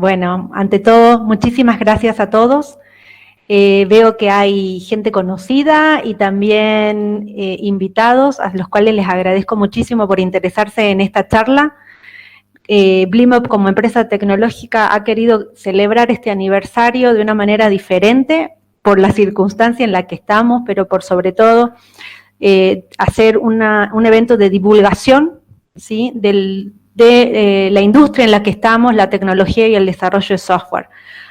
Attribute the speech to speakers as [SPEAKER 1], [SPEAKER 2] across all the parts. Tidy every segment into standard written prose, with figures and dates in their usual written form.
[SPEAKER 1] Bueno, ante todo, muchísimas gracias a todos. Veo que hay gente conocida y también invitados, a los cuales les agradezco muchísimo por interesarse en esta charla. Blimop, como empresa tecnológica, ha querido celebrar este aniversario de una manera diferente por la circunstancia en la que estamos, pero por sobre todo hacer un evento de divulgación, ¿sí?, de la industria en la que estamos, la tecnología y el desarrollo de software.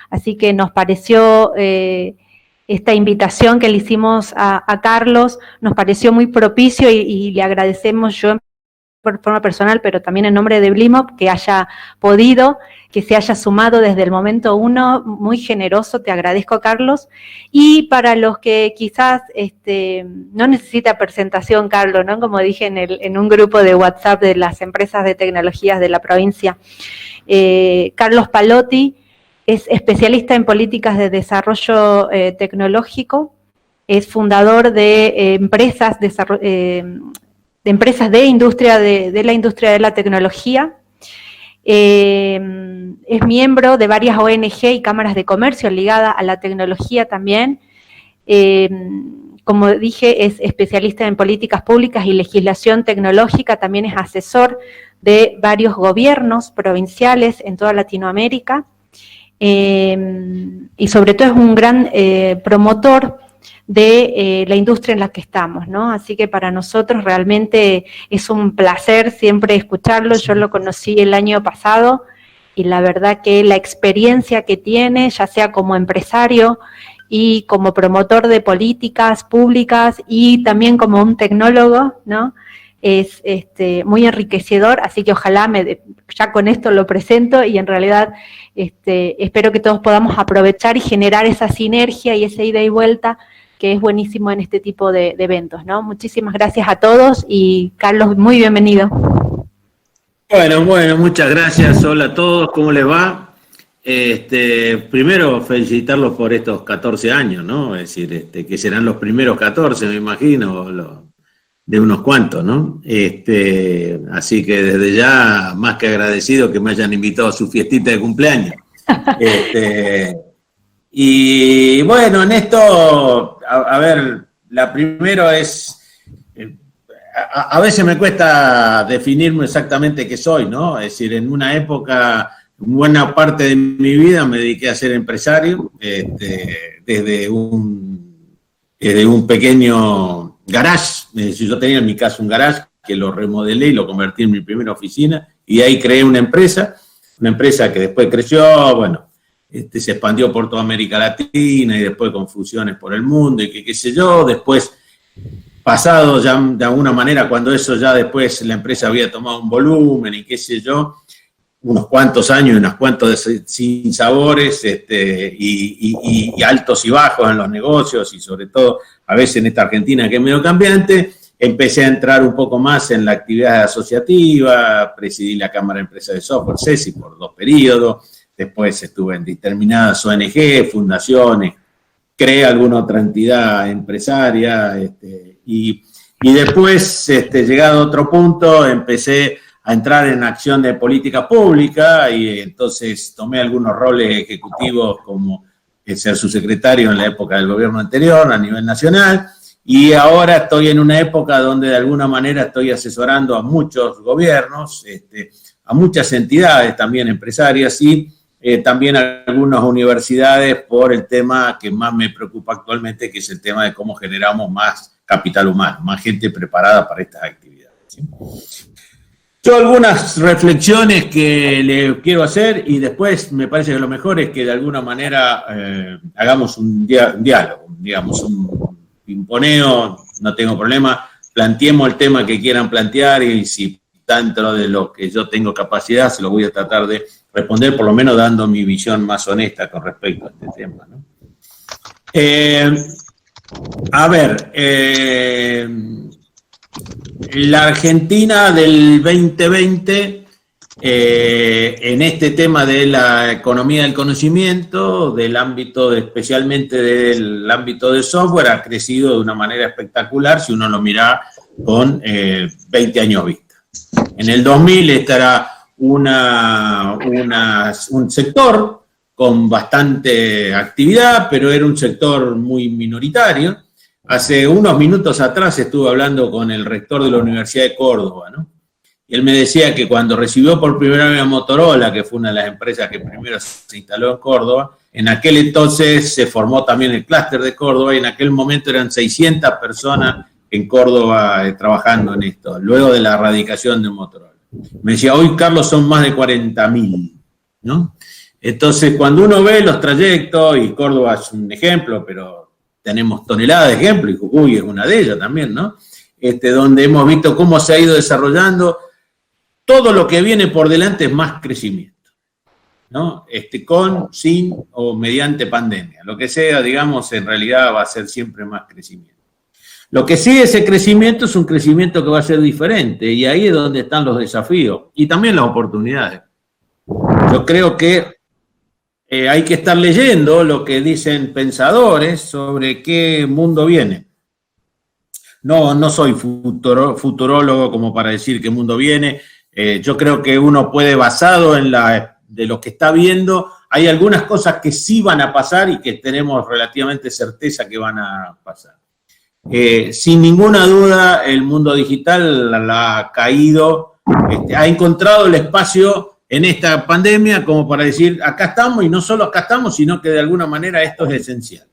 [SPEAKER 1] Así que nos pareció esta invitación que le hicimos a Carlos, nos pareció muy propicio y le agradecemos yo por forma personal, pero también en nombre de Blimop, que haya podido, que se haya sumado desde el momento uno, muy generoso, te agradezco, Carlos. Y para los que quizás no necesita presentación, Carlos, ¿no? Como dije en un grupo de WhatsApp de las empresas de tecnologías de la provincia, Carlos Palotti es especialista en políticas de desarrollo tecnológico, es fundador de empresas de la industria de la tecnología, es miembro de varias ONG y cámaras de comercio ligadas a la tecnología también. Como dije, es especialista en políticas públicas y legislación tecnológica, también es asesor de varios gobiernos provinciales en toda Latinoamérica, y sobre todo es un gran promotor de la industria en la que estamos, ¿no? Así que para nosotros realmente es un placer siempre escucharlo. Yo lo conocí el año pasado y la verdad que la experiencia que tiene, ya sea como empresario y como promotor de políticas públicas y también como un tecnólogo, ¿no?, es muy enriquecedor, así que ojalá ya con esto lo presento y en realidad espero que todos podamos aprovechar y generar esa sinergia y esa ida y vuelta que es buenísimo en este tipo de eventos, ¿no? Muchísimas gracias a todos y Carlos, muy bienvenido.
[SPEAKER 2] Bueno, muchas gracias. Hola a todos, ¿cómo les va? Primero felicitarlos por estos 14 años, ¿no? Es decir, que serán los primeros 14, me imagino, de unos cuantos, ¿no? Así que desde ya, más que agradecido que me hayan invitado a su fiestita de cumpleaños. Y bueno, en esto, a ver, la primero es, a veces me cuesta definirme exactamente qué soy, ¿no? Es decir, en una época, buena parte de mi vida me dediqué a ser empresario, desde un pequeño garage. Yo tenía en mi casa un garage que lo remodelé y lo convertí en mi primera oficina, y ahí creé una empresa que después creció, bueno, se expandió por toda América Latina y después con fusiones por el mundo y qué sé yo. Después, pasado ya de alguna manera, cuando eso ya después la empresa había tomado un volumen y qué sé yo, unos cuantos años y unos cuantos sinsabores y altos y bajos en los negocios, y sobre todo a veces en esta Argentina que es medio cambiante, empecé a entrar un poco más en la actividad asociativa, presidí la Cámara de Empresas de Software, CESI, por 2 periodos, después estuve en determinadas ONG, fundaciones, creé alguna otra entidad empresaria, y después, llegado a otro punto, empecé a entrar en acción de política pública, y entonces tomé algunos roles ejecutivos como ser subsecretario en la época del gobierno anterior a nivel nacional, y ahora estoy en una época donde de alguna manera estoy asesorando a muchos gobiernos, a muchas entidades también empresarias y también a algunas universidades por el tema que más me preocupa actualmente, que es el tema de cómo generamos más capital humano, más gente preparada para estas actividades, ¿sí? Yo algunas reflexiones que le quiero hacer, y después me parece que lo mejor es que de alguna manera hagamos un diálogo, digamos, un pimponeo, no tengo problema, planteemos el tema que quieran plantear, y si dentro de lo que yo tengo capacidad se lo voy a tratar de responder, por lo menos dando mi visión más honesta con respecto a este tema, ¿no? A ver, la Argentina del 2020, en este tema de la economía del conocimiento, del ámbito, especialmente del ámbito de software, ha crecido de una manera espectacular si uno lo mira con 20 años vista. En el 2000 esta era un sector con bastante actividad, pero era un sector muy minoritario. Hace unos minutos atrás estuve hablando con el rector de la Universidad de Córdoba, ¿no? Y él me decía que cuando recibió por primera vez a Motorola, que fue una de las empresas que primero se instaló en Córdoba, en aquel entonces se formó también el clúster de Córdoba y en aquel momento eran 600 personas en Córdoba trabajando en esto, luego de la erradicación de Motorola. Me decía, hoy, Carlos, son más de 40.000, ¿no? Entonces, cuando uno ve los trayectos, y Córdoba es un ejemplo, pero tenemos toneladas de ejemplos, y Jujuy es una de ellas también, ¿no? Donde hemos visto cómo se ha ido desarrollando. Todo lo que viene por delante es más crecimiento, ¿no? Con, sin o mediante pandemia. Lo que sea, digamos, en realidad va a ser siempre más crecimiento. Lo que sí, ese crecimiento es un crecimiento que va a ser diferente, y ahí es donde están los desafíos y también las oportunidades. Yo creo que hay que estar leyendo lo que dicen pensadores sobre qué mundo viene. No soy futurólogo como para decir qué mundo viene. Yo creo que uno puede, basado en de lo que está viendo, hay algunas cosas que sí van a pasar y que tenemos relativamente certeza que van a pasar. Sin ninguna duda, el mundo digital ha caído, ha encontrado el espacio en esta pandemia como para decir, acá estamos, y no solo acá estamos, sino que de alguna manera esto es esencial,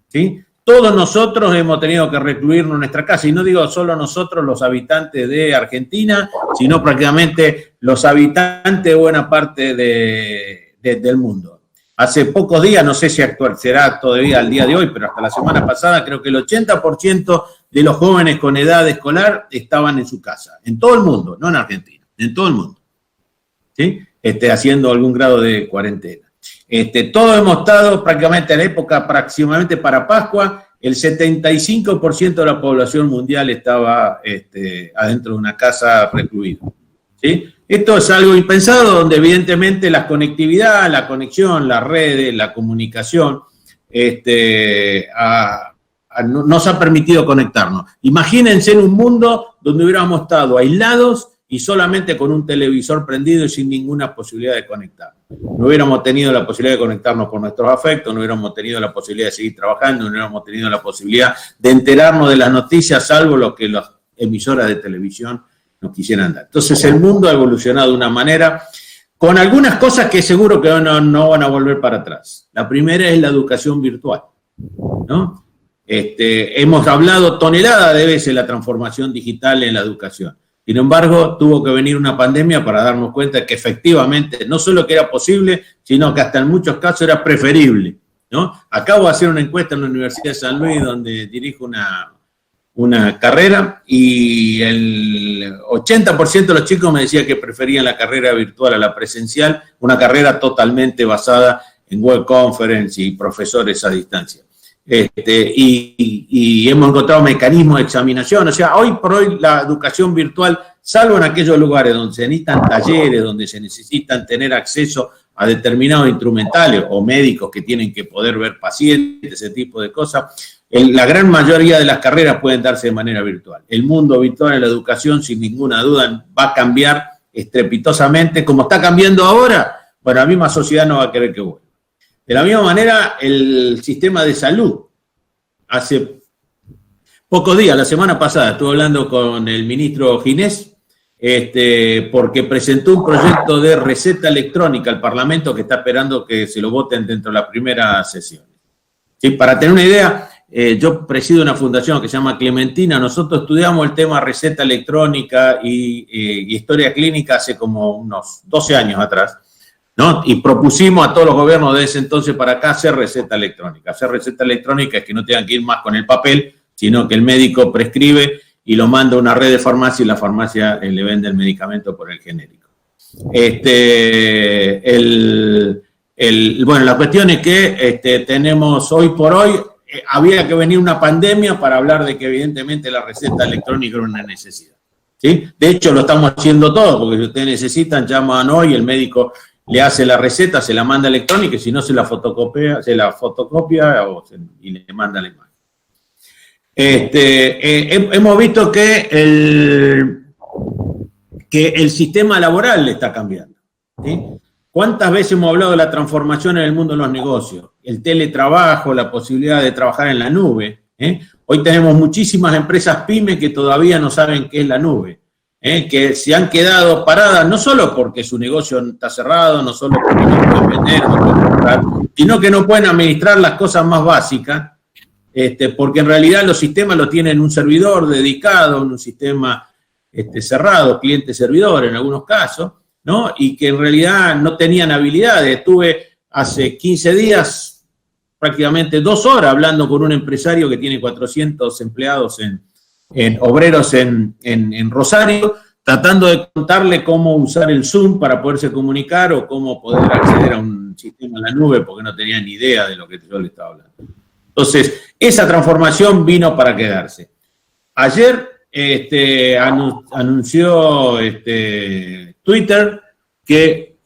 [SPEAKER 2] ¿sí? Todos nosotros hemos tenido que recluirnos en nuestra casa, y no digo solo nosotros, los habitantes de Argentina, sino prácticamente los habitantes de buena parte del mundo. Hace pocos días, no sé si será todavía al día de hoy, pero hasta la semana pasada, creo que el 80% de los jóvenes con edad escolar estaban en su casa, en todo el mundo, no en Argentina, en todo el mundo, ¿sí? Haciendo algún grado de cuarentena. Todos hemos estado prácticamente en la época, aproximadamente para Pascua, el 75% de la población mundial estaba adentro de una casa recluida, ¿sí? Esto es algo impensado, donde evidentemente la conectividad, la conexión, las redes, la comunicación, nos ha permitido conectarnos. Imagínense en un mundo donde hubiéramos estado aislados y solamente con un televisor prendido y sin ninguna posibilidad de conectarnos. No hubiéramos tenido la posibilidad de conectarnos con nuestros afectos, no hubiéramos tenido la posibilidad de seguir trabajando, no hubiéramos tenido la posibilidad de enterarnos de las noticias, salvo lo que las emisoras de televisión nos quisieran dar. Entonces el mundo ha evolucionado de una manera, con algunas cosas que seguro que no van a volver para atrás. La primera es la educación virtual, ¿no? Hemos hablado toneladas de veces de la transformación digital en la educación. Sin embargo, tuvo que venir una pandemia para darnos cuenta que efectivamente no solo que era posible, sino que hasta en muchos casos era preferible, ¿no? Acabo de hacer una encuesta en la Universidad de San Luis, donde dirijo una carrera, y el 80% de los chicos me decía que preferían la carrera virtual a la presencial, una carrera totalmente basada en web conference y profesores a distancia. Y hemos encontrado mecanismos de examinación. O sea, hoy por hoy la educación virtual, salvo en aquellos lugares donde se necesitan talleres, donde se necesitan tener acceso a determinados instrumentales o médicos que tienen que poder ver pacientes, ese tipo de cosas, la gran mayoría de las carreras pueden darse de manera virtual. El mundo virtual en la educación, sin ninguna duda, va a cambiar estrepitosamente, como está cambiando ahora. Bueno, la misma sociedad no va a querer que vuelva. De la misma manera, el sistema de salud. Hace pocos días, la semana pasada, estuve hablando con el ministro Ginés, porque presentó un proyecto de receta electrónica al Parlamento que está esperando que se lo voten dentro de la primera sesión. ¿Sí? Para tener una idea, yo presido una fundación que se llama Clementina. Nosotros estudiamos el tema receta electrónica y historia clínica hace como unos 12 años atrás, ¿no? Y propusimos a todos los gobiernos de ese entonces para acá hacer receta electrónica. Hacer receta electrónica es que no tengan que ir más con el papel, sino que el médico prescribe y lo manda a una red de farmacia, y la farmacia le vende el medicamento por el genérico. Bueno, la cuestión es que tenemos hoy por hoy, había que venir una pandemia para hablar de que evidentemente la receta electrónica era una necesidad, ¿sí? De hecho, lo estamos haciendo todo, porque si ustedes necesitan, llaman hoy, el médico le hace la receta, se la manda electrónica, y si no se la fotocopia y le manda la imagen. Hemos visto que que el sistema laboral está cambiando, ¿sí? ¿Cuántas veces hemos hablado de la transformación en el mundo de los negocios? El teletrabajo, la posibilidad de trabajar en la nube. Hoy tenemos muchísimas empresas pyme que todavía no saben qué es la nube, que se han quedado paradas no solo porque su negocio está cerrado, no solo porque no pueden vender, no pueden comprar, sino que no pueden administrar las cosas más básicas, porque en realidad los sistemas los tienen un servidor dedicado, en un sistema cerrado, cliente-servidor en algunos casos, ¿no? Y que en realidad no tenían habilidades. Estuve hace 15 días, prácticamente 2 horas, hablando con un empresario que tiene 400 empleados obreros en Rosario, tratando de contarle cómo usar el Zoom para poderse comunicar o cómo poder acceder a un sistema en la nube, porque no tenía ni idea de lo que yo le estaba hablando. Entonces, esa transformación vino para quedarse. Ayer anunció Twitter que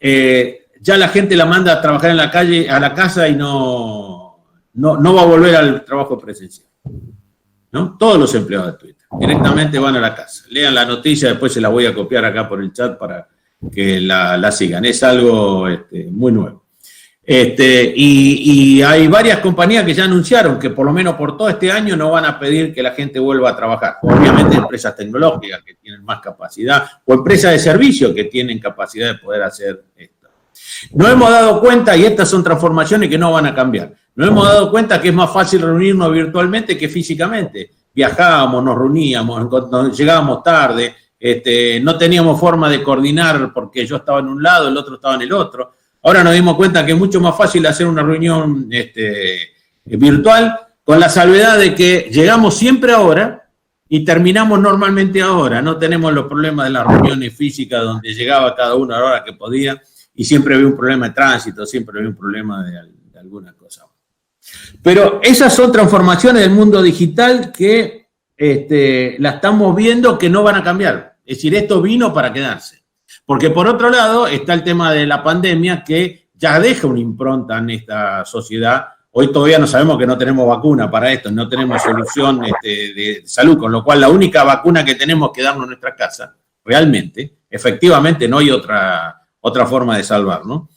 [SPEAKER 2] ya la gente la manda a trabajar en la calle, a la casa, y no va a volver al trabajo presencial, ¿no? Todos los empleados de Twitter directamente van a la casa. Lean la noticia, después se la voy a copiar acá por el chat para que la sigan. Es algo muy nuevo. Y hay varias compañías que ya anunciaron que por lo menos por todo este año no van a pedir que la gente vuelva a trabajar. Obviamente empresas tecnológicas que tienen más capacidad o empresas de servicio que tienen capacidad de poder hacer esto. Nos hemos dado cuenta, y estas son transformaciones que no van a cambiar, nos hemos dado cuenta que es más fácil reunirnos virtualmente que físicamente. Viajábamos, nos reuníamos, llegábamos tarde, no teníamos forma de coordinar porque yo estaba en un lado, el otro estaba en el otro. Ahora nos dimos cuenta que es mucho más fácil hacer una reunión virtual, con la salvedad de que llegamos siempre ahora y terminamos normalmente ahora. No tenemos los problemas de las reuniones físicas donde llegaba cada uno a la hora que podía y siempre había un problema de tránsito, siempre había un problema de alguna cosa. Pero esas son transformaciones del mundo digital que la estamos viendo que no van a cambiar. Es decir, esto vino para quedarse. Porque por otro lado está el tema de la pandemia que ya deja una impronta en esta sociedad. Hoy todavía no sabemos que no tenemos vacuna para esto, no tenemos solución de salud, con lo cual la única vacuna que tenemos es quedarnos en nuestra casa, realmente, efectivamente no hay otra forma de salvar, ¿no?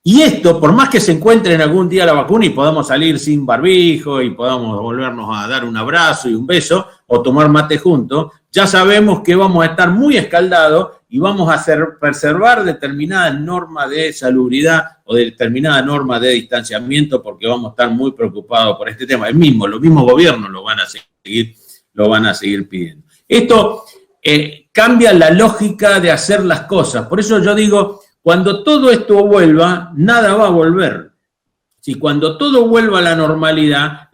[SPEAKER 2] Y esto, por más que se encuentre en algún día la vacuna y podamos salir sin barbijo y podamos volvernos a dar un abrazo y un beso o tomar mate juntos, ya sabemos que vamos a estar muy escaldados y vamos a preservar determinadas normas de salubridad o determinadas normas de distanciamiento porque vamos a estar muy preocupados por este tema. Los mismos gobiernos lo van a seguir pidiendo. Esto cambia la lógica de hacer las cosas. Por eso yo digo, cuando todo esto vuelva, nada va a volver. Si cuando todo vuelva a la normalidad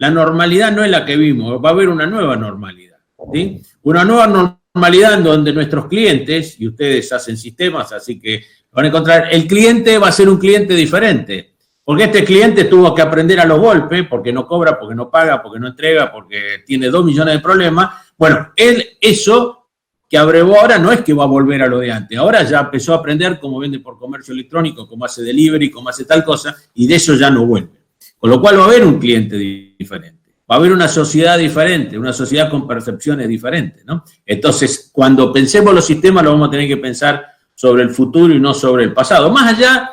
[SPEAKER 2] no es la que vimos, va a haber una nueva normalidad, ¿sí? Una nueva normalidad en donde nuestros clientes, y ustedes hacen sistemas, así que van a encontrar, el cliente va a ser un cliente diferente, porque este cliente tuvo que aprender a los golpes, porque no cobra, porque no paga, porque no entrega, porque tiene 2 millones de problemas. Bueno, eso que abrevó ahora no es que va a volver a lo de antes, ahora ya empezó a aprender cómo vende por comercio electrónico, cómo hace delivery, cómo hace tal cosa, y de eso ya no vuelve. Con lo cual va a haber un cliente diferente, va a haber una sociedad diferente, una sociedad con percepciones diferentes, ¿no? Entonces, cuando pensemos los sistemas, lo vamos a tener que pensar sobre el futuro y no sobre el pasado, más allá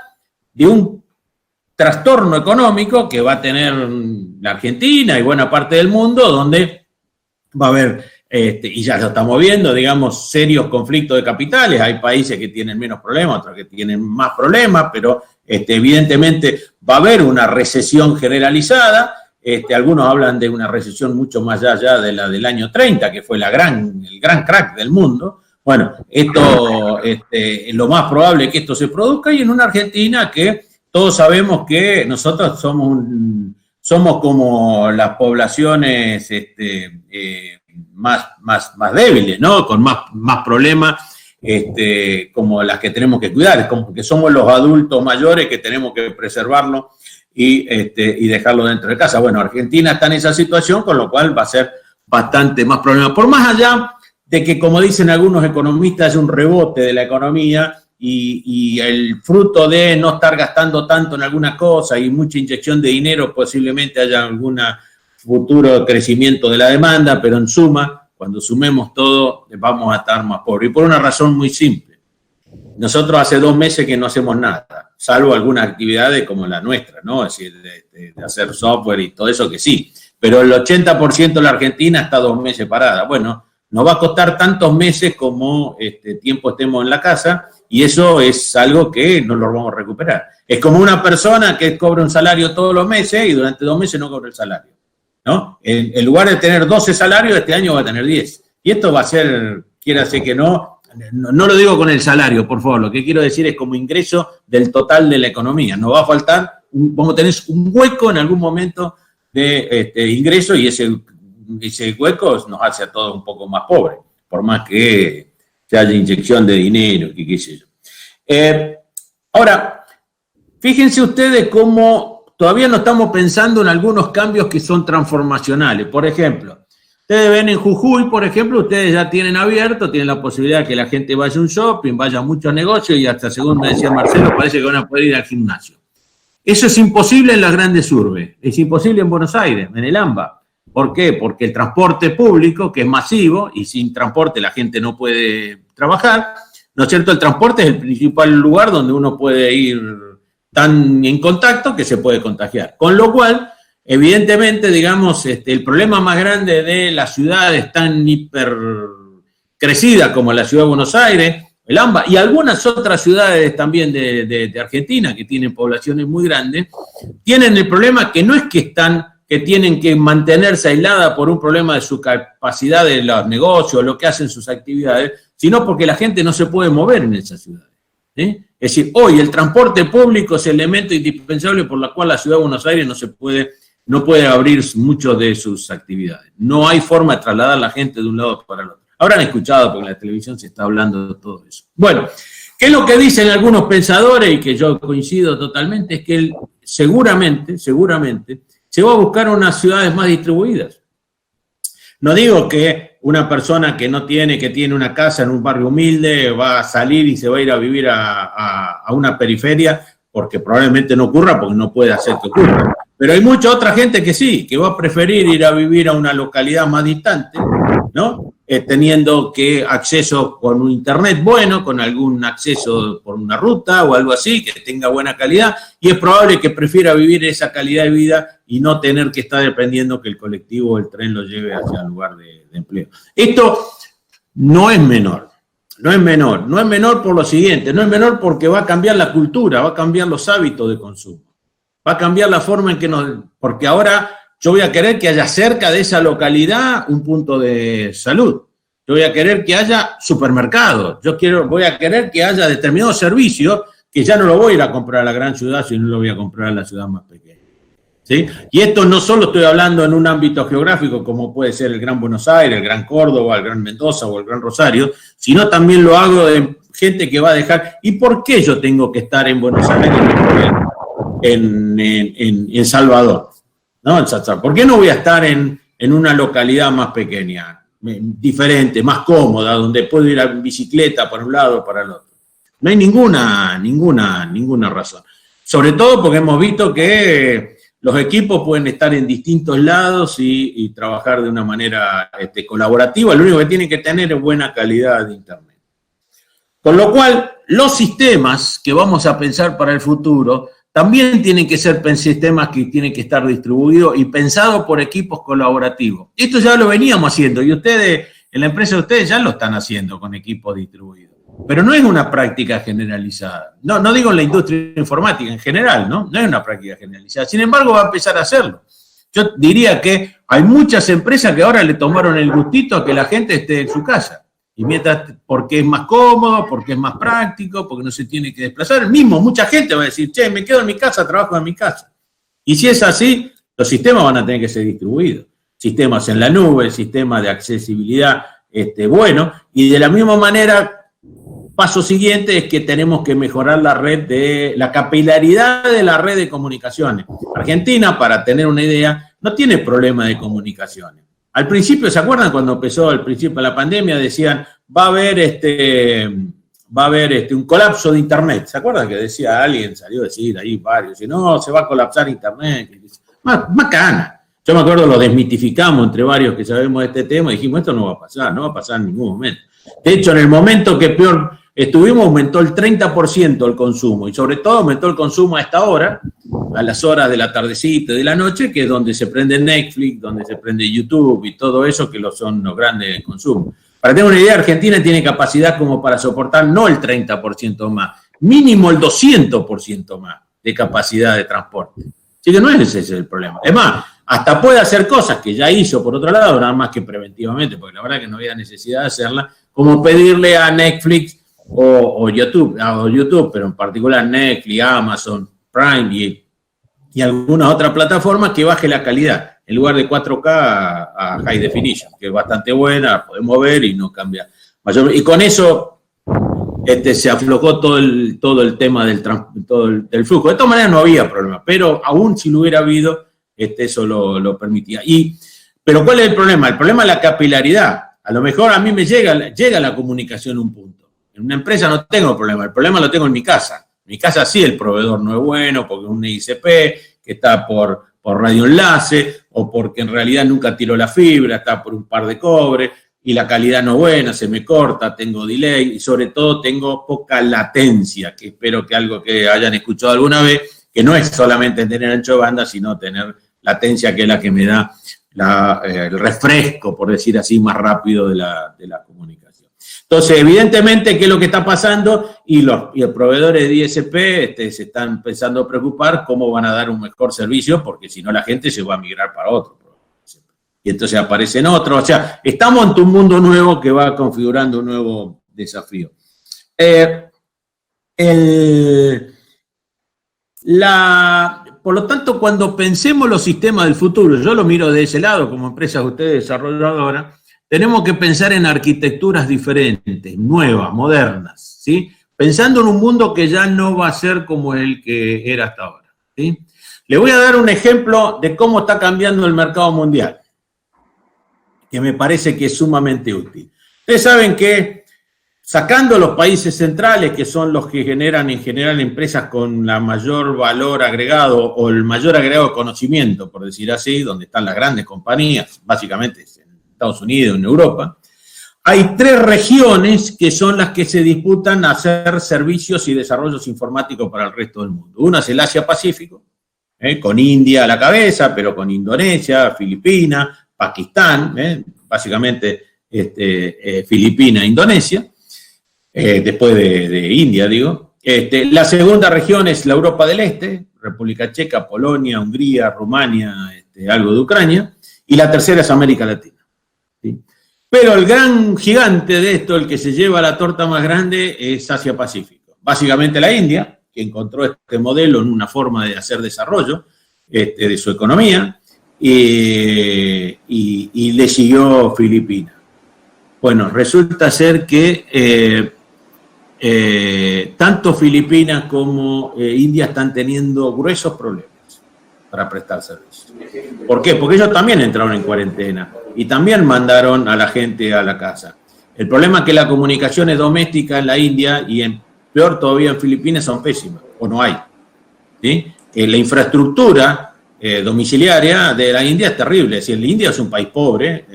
[SPEAKER 2] de un trastorno económico que va a tener la Argentina y buena parte del mundo, donde va a haber, y ya lo estamos viendo, digamos, serios conflictos de capitales. Hay países que tienen menos problemas, otros que tienen más problemas, pero evidentemente va a haber una recesión generalizada. Algunos hablan de una recesión mucho más allá de la del año 30, que fue el gran crack del mundo. Bueno, lo más probable es que esto se produzca, y en una Argentina que todos sabemos que nosotros somos como las poblaciones más débiles, ¿no? Con más problemas, como las que tenemos que cuidar. Es como que somos los adultos mayores que tenemos que preservarlo y dejarlo dentro de casa. Bueno, Argentina está en esa situación, con lo cual va a ser bastante más problema. Por más allá de que, como dicen algunos economistas, es un rebote de la economía y el fruto de no estar gastando tanto en alguna cosa y mucha inyección de dinero, posiblemente haya algún futuro crecimiento de la demanda, pero en suma, cuando sumemos todo, vamos a estar más pobres. Y por una razón muy simple. Nosotros hace 2 meses que no hacemos nada, salvo algunas actividades como la nuestra, ¿no? Es decir, de hacer software y todo eso que sí. Pero el 80% de la Argentina está 2 meses parada. Bueno, nos va a costar tantos meses como tiempo estemos en la casa, y eso es algo que no lo vamos a recuperar. Es como una persona que cobra un salario todos los meses y durante 2 meses no cobra el salario, ¿no? En lugar de tener 12 salarios, este año va a tener 10. Y esto va a ser, quiérase que no lo digo con el salario, por favor, lo que quiero decir es como ingreso del total de la economía. Nos va a faltar, vamos a tener un hueco en algún momento de ingreso, y ese hueco nos hace a todos un poco más pobres, por más que se haya inyección de dinero, que qué sé yo. Ahora, fíjense ustedes cómo todavía no estamos pensando en algunos cambios que son transformacionales. Por ejemplo, ustedes ven en Jujuy, por ejemplo, ustedes ya tienen abierto, tienen la posibilidad de que la gente vaya a un shopping, vaya a muchos negocios, y hasta, según me decía Marcelo, parece que van a poder ir al gimnasio. Eso es imposible en las grandes urbes, es imposible en Buenos Aires, en el AMBA. ¿Por qué? Porque el transporte público, que es masivo, y sin transporte la gente no puede trabajar, ¿no es cierto? El transporte es el principal lugar donde uno puede ir tan en contacto que se puede contagiar. Con lo cual, evidentemente, digamos, el problema más grande de las ciudades tan hiper crecidas como la ciudad de Buenos Aires, el AMBA, y algunas otras ciudades también de Argentina, que tienen poblaciones muy grandes, tienen el problema que no es que tienen que mantenerse aisladas por un problema de su capacidad de los negocios, lo que hacen sus actividades, sino porque la gente no se puede mover en esas ciudades. Es decir, hoy el transporte público es el elemento indispensable por el cual la ciudad de Buenos Aires no puede abrir muchas de sus actividades. No hay forma de trasladar a la gente de un lado para el otro. Habrán escuchado, porque en la televisión se está hablando de todo eso. Bueno, ¿qué es lo que dicen algunos pensadores, y que yo coincido totalmente? Es que seguramente, se va a buscar unas ciudades más distribuidas. No digo que una persona que tiene una casa en un barrio humilde va a salir y se va a ir a vivir a una periferia, porque probablemente no ocurra, porque no puede hacer que ocurra. Pero hay mucha otra gente que sí, que va a preferir ir a vivir a una localidad más distante, ¿no? Teniendo que acceso con un internet bueno, con algún acceso por una ruta o algo así, que tenga buena calidad, y es probable que prefiera vivir esa calidad de vida y no tener que estar dependiendo que el colectivo o el tren lo lleve hacia el lugar de empleo. Esto no es menor, no es menor por lo siguiente, no es menor porque va a cambiar la cultura, va a cambiar los hábitos de consumo, va a cambiar la forma en que porque ahora yo voy a querer que haya cerca de esa localidad un punto de salud. Yo voy a querer que haya supermercados. Voy a querer que haya determinados servicios que ya no lo voy a ir a comprar a la gran ciudad, sino lo voy a comprar a la ciudad más pequeña. ¿Sí? Y esto no solo estoy hablando en un ámbito geográfico como puede ser el Gran Buenos Aires, el Gran Córdoba, el Gran Mendoza o el Gran Rosario, sino también lo hago de gente que va a dejar. ¿Y por qué yo tengo que estar en Buenos Aires en Salvador? ¿No? ¿Por qué no voy a estar en una localidad más pequeña, diferente, más cómoda, donde puedo ir en bicicleta para un lado o para el otro? No hay ninguna razón. Sobre todo porque hemos visto que los equipos pueden estar en distintos lados y trabajar de una manera colaborativa. Lo único que tienen que tener es buena calidad de internet. Con lo cual, los sistemas que vamos a pensar para el futuro también tienen que ser sistemas que tienen que estar distribuidos y pensados por equipos colaborativos. Esto ya lo veníamos haciendo, y ustedes, en la empresa de ustedes, ya lo están haciendo con equipos distribuidos. Pero no es una práctica generalizada. No digo en la industria informática, en general, ¿no? No es una práctica generalizada. Sin embargo, va a empezar a hacerlo. Yo diría que hay muchas empresas que ahora le tomaron el gustito a que la gente esté en su casa. Y porque es más cómodo, porque es más práctico, porque no se tiene que desplazar. Mucha gente va a decir, che, me quedo en mi casa, trabajo en mi casa. Y si es así, los sistemas van a tener que ser distribuidos. Sistemas en la nube, sistemas de accesibilidad bueno. Y de la misma manera, paso siguiente es que tenemos que mejorar la capilaridad de la red de comunicaciones. Argentina, para tener una idea, no tiene problema de comunicaciones. Al principio, ¿se acuerdan cuando empezó al principio de la pandemia? Decían, va a haber un colapso de Internet. ¿Se acuerdan que decía alguien, salió a decir ahí varios, si no, se va a colapsar Internet? Macana. Yo me acuerdo, lo desmitificamos entre varios que sabemos de este tema, y dijimos, esto no va a pasar en ningún momento. De hecho, en el momento que peor estuvimos, aumentó el 30% el consumo, y sobre todo aumentó el consumo a esta hora, a las horas de la tardecita y de la noche, que es donde se prende Netflix, donde se prende YouTube y todo eso, que son los grandes consumos. Para tener una idea, Argentina tiene capacidad como para soportar no el 30% más, mínimo el 200% más de capacidad de transporte. Así que no es ese el problema. Es más, hasta puede hacer cosas que ya hizo por otro lado, nada más que preventivamente, porque la verdad que no había necesidad de hacerla, como pedirle a Netflix o YouTube, pero en particular Netflix, Amazon, Prime y algunas otras plataformas, que baje la calidad, en lugar de 4K a High Definition, que es bastante buena, la podemos ver y no cambia mayor. Y con eso se aflojó todo el tema del flujo. De todas maneras no había problema, pero aún si lo hubiera habido, eso lo permitía. Pero ¿cuál es el problema? El problema es la capilaridad. A lo mejor a mí me llega la comunicación a un punto. En una empresa no tengo problema, el problema lo tengo en mi casa. En mi casa sí, el proveedor no es bueno, porque es un ICP que está por radioenlace, o porque en realidad nunca tiró la fibra, está por un par de cobre, y la calidad no es buena, se me corta, tengo delay, y sobre todo tengo poca latencia, que espero que algo que hayan escuchado alguna vez, que no es solamente tener ancho de banda, sino tener latencia, que es la que me da el refresco, por decir así, más rápido de la comunicación. Entonces, evidentemente, ¿qué es lo que está pasando? Y los proveedores de ISP se están empezando a preocupar cómo van a dar un mejor servicio, porque si no la gente se va a migrar para otro. Y entonces aparecen otros. O sea, estamos ante un mundo nuevo que va configurando un nuevo desafío. Por lo tanto, cuando pensemos los sistemas del futuro, yo lo miro de ese lado como empresa que ustedes desarrolladoras, tenemos que pensar en arquitecturas diferentes, nuevas, modernas, ¿sí? Pensando en un mundo que ya no va a ser como el que era hasta ahora, ¿sí? Le voy a dar un ejemplo de cómo está cambiando el mercado mundial, que me parece que es sumamente útil. Ustedes saben que, sacando los países centrales, que son los que generan en general empresas con la mayor valor agregado o el mayor agregado de conocimiento, por decir así, donde están las grandes compañías, básicamente en Estados Unidos, en Europa, hay 3 regiones que son las que se disputan a hacer servicios y desarrollos informáticos para el resto del mundo. Una es el Asia-Pacífico, con India a la cabeza, pero con Indonesia, Filipinas, Pakistán, básicamente Filipinas e Indonesia, después de India, digo. La segunda región es la Europa del Este, República Checa, Polonia, Hungría, Rumania, algo de Ucrania, y la tercera es América Latina. ¿Sí? Pero el gran gigante de esto, el que se lleva la torta más grande, es Asia-Pacífico. Básicamente la India, que encontró este modelo en una forma de hacer desarrollo de su economía, y le siguió Filipinas. Bueno, resulta ser que tanto Filipinas como India están teniendo gruesos problemas para prestar servicios. ¿Por qué? Porque ellos también entraron en cuarentena y también mandaron a la gente a la casa. El problema es que las comunicaciones domésticas en la India y peor todavía en Filipinas son pésimas, o no hay. ¿Sí? La infraestructura domiciliaria de la India es terrible. Es decir, la India es un país pobre,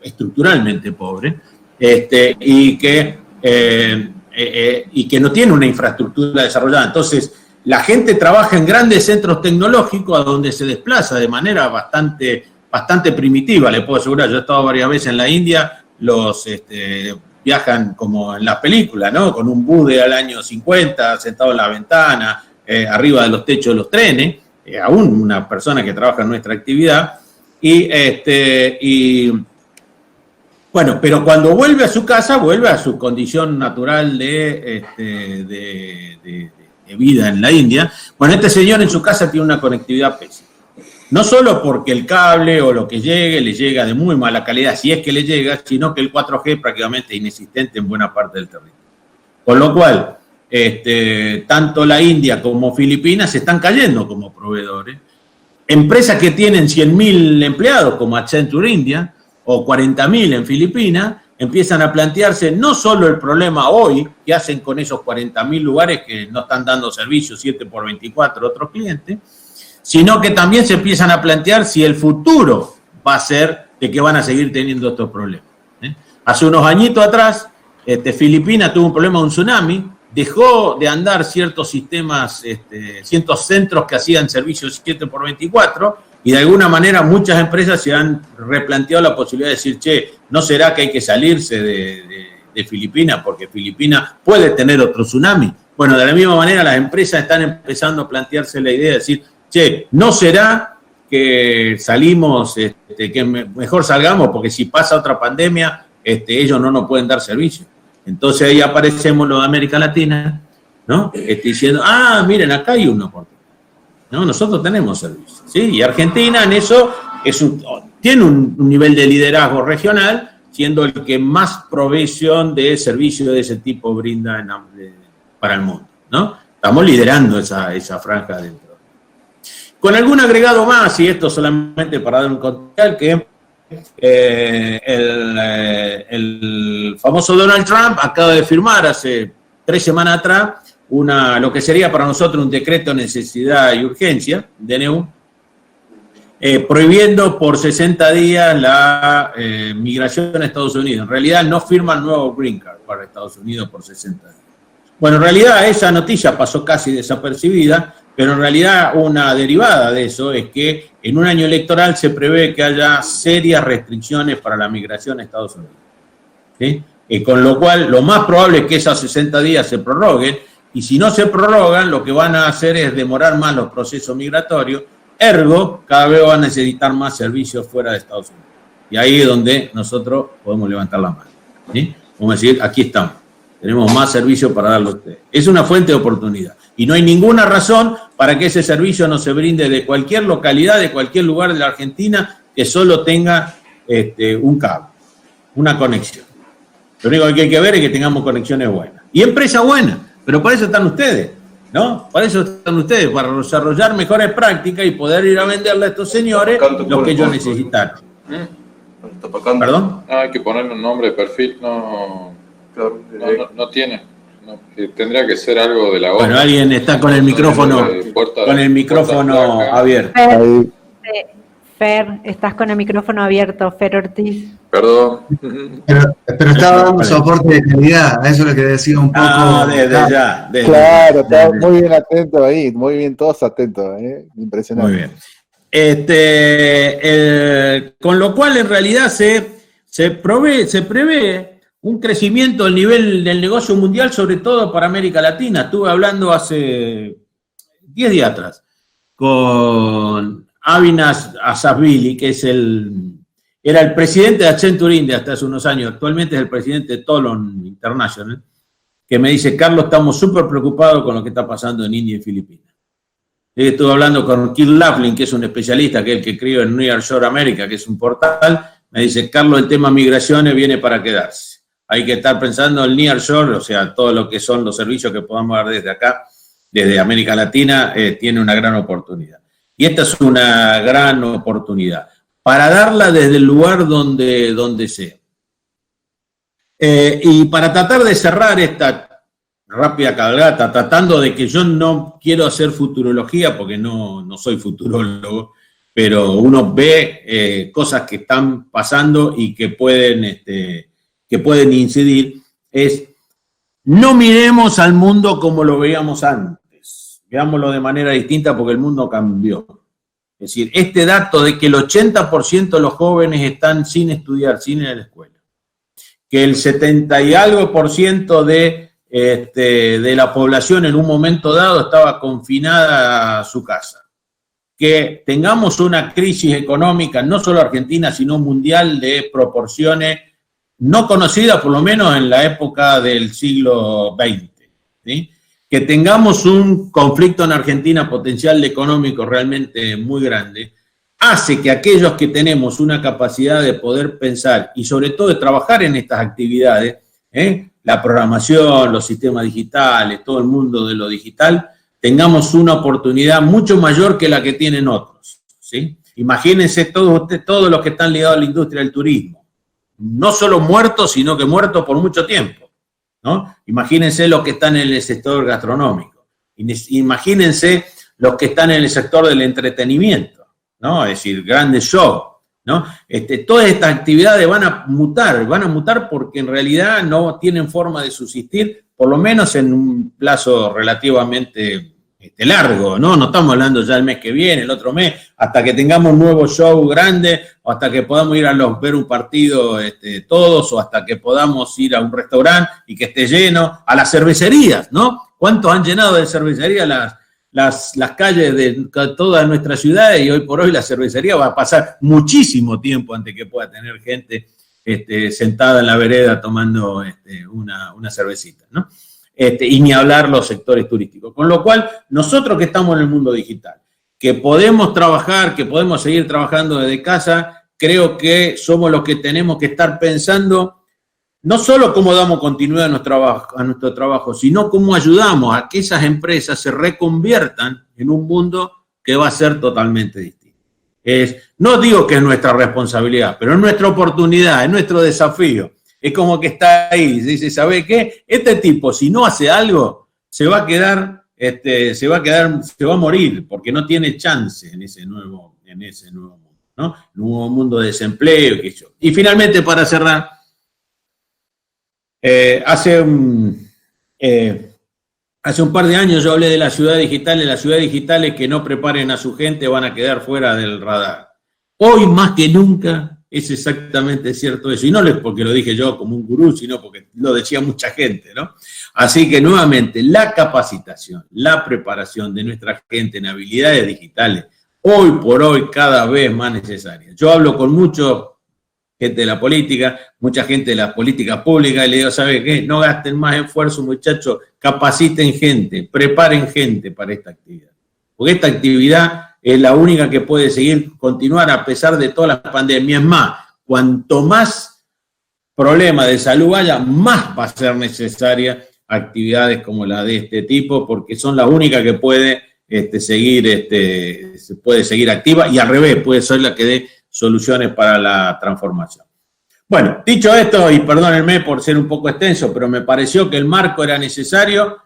[SPEAKER 2] estructuralmente pobre, y que no tiene una infraestructura desarrollada. Entonces, la gente trabaja en grandes centros tecnológicos a donde se desplaza de manera bastante primitiva, le puedo asegurar. Yo he estado varias veces en la India, viajan como en las películas, ¿no? Con un Bude al año 50, sentado en la ventana, arriba de los techos de los trenes, aún una persona que trabaja en nuestra actividad, bueno, pero cuando vuelve a su casa, vuelve a su condición natural de vida en la India. Bueno, este señor en su casa tiene una conectividad pésima. No solo porque el cable o lo que llegue le llega de muy mala calidad, si es que le llega, sino que el 4G prácticamente es inexistente en buena parte del territorio. Con lo cual, tanto la India como Filipinas se están cayendo como proveedores. Empresas que tienen 100.000 empleados, como Accenture India, o 40.000 en Filipinas, empiezan a plantearse no solo el problema hoy, que hacen con esos 40.000 lugares que no están dando servicio 7x24 a otros clientes, sino que también se empiezan a plantear si el futuro va a ser de que van a seguir teniendo estos problemas. Hace unos añitos atrás, Filipinas tuvo un problema de un tsunami, dejó de andar ciertos sistemas, ciertos centros que hacían servicios 7x24, y de alguna manera muchas empresas se han replanteado la posibilidad de decir, che, ¿no será que hay que salirse de Filipinas porque Filipinas puede tener otro tsunami? Bueno, de la misma manera las empresas están empezando a plantearse la idea de decir, che, ¿no será que salimos, que mejor salgamos porque si pasa otra pandemia, ellos no nos pueden dar servicio? Entonces ahí aparecemos los de América Latina, ¿no? Diciendo, miren, acá hay una oportunidad, ¿no? Nosotros tenemos servicio, ¿sí? Y Argentina en eso tiene un nivel de liderazgo regional, siendo el que más provisión de servicios de ese tipo brinda para el mundo, ¿no? Estamos liderando esa franja dentro. Con algún agregado más, y esto solamente para dar un contexto, que el famoso Donald Trump acaba de firmar hace 3 semanas atrás lo que sería para nosotros un decreto de necesidad y urgencia, DNU, prohibiendo por 60 días la migración a Estados Unidos. En realidad no firman nuevo Green Card para Estados Unidos por 60 días. Bueno, en realidad esa noticia pasó casi desapercibida, pero en realidad una derivada de eso es que en un año electoral se prevé que haya serias restricciones para la migración a Estados Unidos, ¿sí? Con lo cual, lo más probable es que esos 60 días se prorroguen, y si no se prorrogan, lo que van a hacer es demorar más los procesos migratorios, ergo, cada vez van a necesitar más servicios fuera de Estados Unidos. Y ahí es donde nosotros podemos levantar la mano, ¿sí? Vamos a decir, aquí estamos, tenemos más servicios para darle a ustedes. Es una fuente de oportunidad. Y no hay ninguna razón para que ese servicio no se brinde de cualquier localidad, de cualquier lugar de la Argentina, que solo tenga un cable, una conexión. Lo único que hay que ver es que tengamos conexiones buenas. Y empresas buenas, pero para eso están ustedes, ¿no? Para eso están ustedes, para desarrollar mejores prácticas y poder ir a venderle a estos señores lo que ellos necesitan. ¿Perdón?
[SPEAKER 3] Hay que ponerle un nombre de perfil, no tiene. No, tendría que ser algo de la obra.
[SPEAKER 2] Bueno, alguien está con el micrófono, abierto.
[SPEAKER 1] Fer, estás con el micrófono abierto, Fer Ortiz.
[SPEAKER 3] Perdón.
[SPEAKER 4] Pero estaba dando soporte de calidad, a eso es lo que decía un poco.
[SPEAKER 2] Desde ya.
[SPEAKER 5] Claro, está muy bien atento ahí, muy bien, todos atentos, impresionante.
[SPEAKER 2] Muy bien. Con lo cual, en realidad, se prevé un crecimiento del nivel del negocio mundial, sobre todo para América Latina. Estuve hablando hace 10 días atrás con Avinas Asafvili, que era el presidente de Accenture India hasta hace unos años, actualmente es el presidente de Tolon International, que me dice, Carlos, estamos súper preocupados con lo que está pasando en India y Filipinas. Estuve hablando con Keith Laughlin, que es un especialista, que es el que escribe en New York Shore America, que es un portal, me dice, Carlos, el tema migraciones viene para quedarse. Hay que estar pensando en el nearshore, o sea, todo lo que son los servicios que podamos dar desde acá, desde América Latina, tiene una gran oportunidad. Y esta es una gran oportunidad, para darla desde el lugar donde sea. Y para tratar de cerrar esta rápida cabalgata, tratando de que yo no quiero hacer futurología, porque no soy futurólogo, pero uno ve cosas que están pasando y que pueden incidir, es no miremos al mundo como lo veíamos antes, veámoslo de manera distinta porque el mundo cambió. Es decir, este dato de que el 80% de los jóvenes están sin estudiar, sin ir a la escuela, que el 70 y algo % de la población en un momento dado estaba confinada a su casa, que tengamos una crisis económica, no solo argentina, sino mundial, de proporciones no conocida por lo menos en la época del siglo XX, ¿sí? Que tengamos un conflicto en Argentina potencial económico realmente muy grande, hace que aquellos que tenemos una capacidad de poder pensar y sobre todo de trabajar en estas actividades, la programación, los sistemas digitales, todo el mundo de lo digital, tengamos una oportunidad mucho mayor que la que tienen otros, ¿sí? Imagínense todos los que están ligados a la industria del turismo. No solo muertos, sino que muertos por mucho tiempo, ¿no? Imagínense los que están en el sector gastronómico. Imagínense los que están en el sector del entretenimiento, ¿no? Es decir, grandes shows, ¿no? Todas estas actividades van a mutar porque en realidad no tienen forma de subsistir, por lo menos en un plazo relativamente largo, ¿no? No estamos hablando ya el mes que viene, el otro mes, hasta que tengamos un nuevo show grande, o hasta que podamos ir a ver un partido todos, o hasta que podamos ir a un restaurante y que esté lleno, a las cervecerías, ¿no? ¿Cuántos han llenado de cervecerías las calles de todas nuestras ciudades? Y hoy por hoy la cervecería va a pasar muchísimo tiempo antes que pueda tener gente sentada en la vereda tomando una cervecita, ¿no? Y ni hablar los sectores turísticos. Con lo cual, nosotros que estamos en el mundo digital, que podemos trabajar, que podemos seguir trabajando desde casa, creo que somos los que tenemos que estar pensando no solo cómo damos continuidad a nuestro trabajo, sino cómo ayudamos a que esas empresas se reconviertan en un mundo que va a ser totalmente distinto. No digo que es nuestra responsabilidad, pero es nuestra oportunidad, es nuestro desafío. Es como que está ahí, se dice, ¿sabe qué? Este tipo, si no hace algo, se va a morir, porque no tiene chance en ese nuevo mundo, ¿no? Un nuevo mundo de desempleo, qué sé yo. Y finalmente, para cerrar, hace un par de años yo hablé de las ciudades digitales. Las ciudades digitales que no preparen a su gente van a quedar fuera del radar. Hoy más que nunca es exactamente cierto eso, y no es porque lo dije yo como un gurú, sino porque lo decía mucha gente, ¿no? Así que nuevamente, la capacitación, la preparación de nuestra gente en habilidades digitales, hoy por hoy cada vez más necesaria. Yo hablo con mucha gente de la política, mucha gente de las políticas públicas, y le digo, ¿sabe qué? No gasten más esfuerzo, muchachos, capaciten gente, preparen gente para esta actividad. Porque esta actividad es la única que puede continuar a pesar de toda la pandemia. Es más, cuanto más problemas de salud haya, más va a ser necesaria actividades como la de este tipo, porque son las únicas que puede seguir activa, y al revés, puede ser la que dé soluciones para la transformación. Bueno, dicho esto, y perdónenme por ser un poco extenso, pero me pareció que el marco era necesario.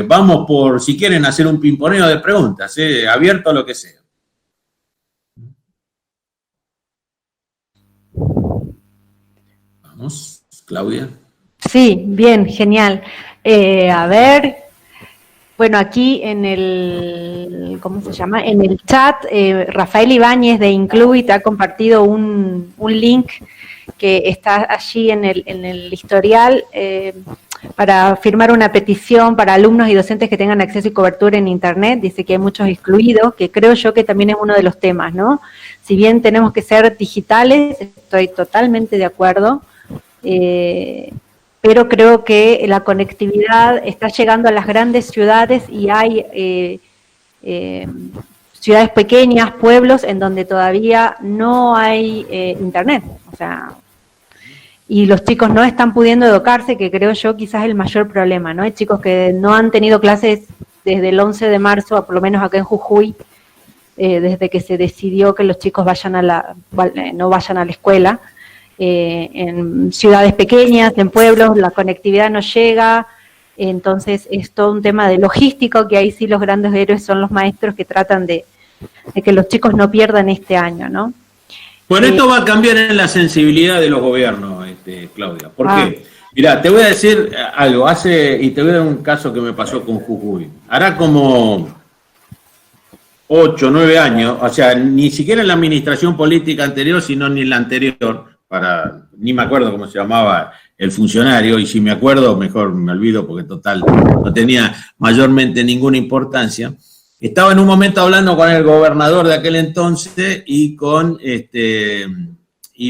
[SPEAKER 2] Vamos por, si quieren, hacer un pimponeo de preguntas, abierto a lo que sea. Vamos, Claudia.
[SPEAKER 1] Sí, bien, genial. A ver, bueno, aquí en el, ¿cómo se llama? En el chat, Rafael Ibáñez de Incluit ha compartido un link que está allí en el historial, para firmar una petición para alumnos y docentes que tengan acceso y cobertura en Internet. Dice que hay muchos excluidos, que creo yo que también es uno de los temas, ¿no? Si bien tenemos que ser digitales, estoy totalmente de acuerdo, pero creo que la conectividad está llegando a las grandes ciudades y hay ciudades pequeñas, pueblos, en donde todavía no hay Internet, o sea, y los chicos no están pudiendo educarse, que creo yo quizás es el mayor problema, ¿no? Hay chicos que no han tenido clases desde el 11 de marzo, por lo menos acá en Jujuy, desde que se decidió que los chicos no vayan a la escuela. En ciudades pequeñas, en pueblos, la conectividad no llega, entonces es todo un tema de logístico, que ahí sí los grandes héroes son los maestros que tratan de que los chicos no pierdan este año, ¿no?
[SPEAKER 2] Bueno, esto va a cambiar en la sensibilidad de los gobiernos, Claudia. ¿Por qué? Mirá, te voy a decir algo, y te voy a dar un caso que me pasó con Jujuy. Hará como 8 o 9 años, o sea, ni siquiera en la administración política anterior, sino ni en la anterior, ni me acuerdo cómo se llamaba el funcionario, y si me acuerdo, mejor me olvido, porque total, no tenía mayormente ninguna importancia. Estaba en un momento hablando con el gobernador de aquel entonces y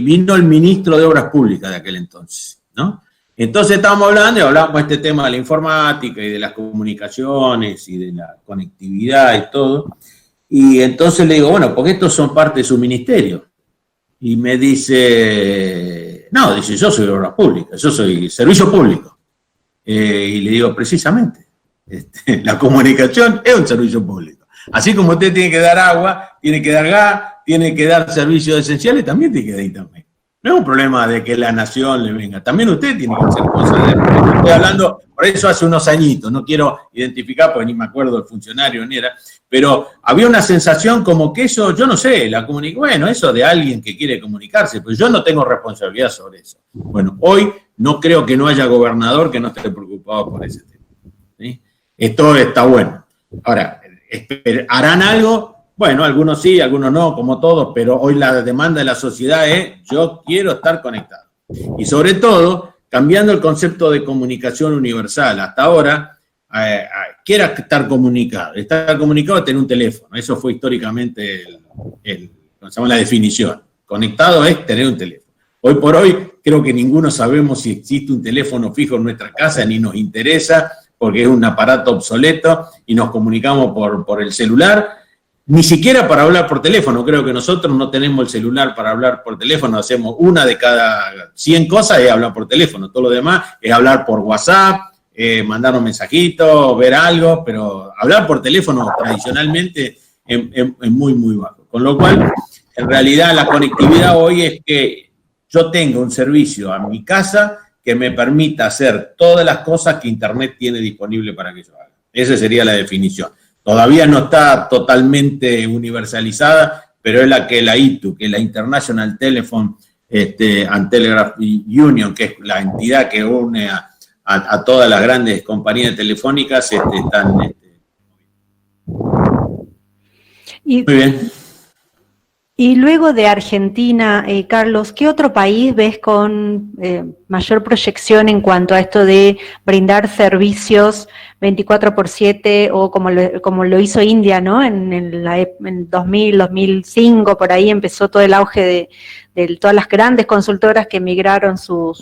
[SPEAKER 2] vino el ministro de Obras Públicas de aquel entonces, ¿no? Entonces estábamos hablando y hablábamos de este tema de la informática y de las comunicaciones y de la conectividad y todo. Y entonces le digo, bueno, porque estos son parte de su ministerio. Y me dice, no, dice, yo soy Obras Públicas, yo soy servicio público. Y le digo, precisamente. La comunicación es un servicio público. Así como usted tiene que dar agua, tiene que dar gas, tiene que dar servicios esenciales, también tiene que dar internet. No es un problema de que la nación le venga. También usted tiene que hacer cosas. Estoy hablando, por eso hace unos añitos, no quiero identificar porque ni me acuerdo el funcionario ni era, pero había una sensación como que eso, yo no sé, bueno, eso de alguien que quiere comunicarse, pues yo no tengo responsabilidad sobre eso. Bueno, hoy no creo que no haya gobernador que no esté preocupado por ese tema. ¿Sí? Esto está bueno. Ahora, ¿harán algo? Bueno, algunos sí, algunos no, como todos, pero hoy la demanda de la sociedad es yo quiero estar conectado. Y sobre todo, cambiando el concepto de comunicación universal. Hasta ahora, quiera estar comunicado. Estar comunicado es tener un teléfono. Eso fue históricamente la definición. Conectado es tener un teléfono. Hoy por hoy, creo que ninguno sabemos si existe un teléfono fijo en nuestra casa, ni nos interesa, porque es un aparato obsoleto y nos comunicamos por el celular. Ni siquiera para hablar por teléfono, creo que nosotros no tenemos el celular para hablar por teléfono, hacemos una de cada 100 cosas es hablar por teléfono, todo lo demás es hablar por WhatsApp, mandar un mensajito, ver algo, pero hablar por teléfono tradicionalmente es muy, muy bajo. Con lo cual, en realidad la conectividad hoy es que yo tenga un servicio a mi casa que me permita hacer todas las cosas que Internet tiene disponible para que yo haga. Esa sería la definición. Todavía no está totalmente universalizada, pero es la que la ITU, que es la International Telephone and Telegraph Union, que es la entidad que une a todas las grandes compañías telefónicas, están... Muy bien.
[SPEAKER 1] Y luego de Argentina, Carlos, ¿qué otro país ves con mayor proyección en cuanto a esto de brindar servicios 24/7 o como lo hizo India, ¿no? En 2000, 2005, por ahí empezó todo el auge de todas las grandes consultoras que migraron su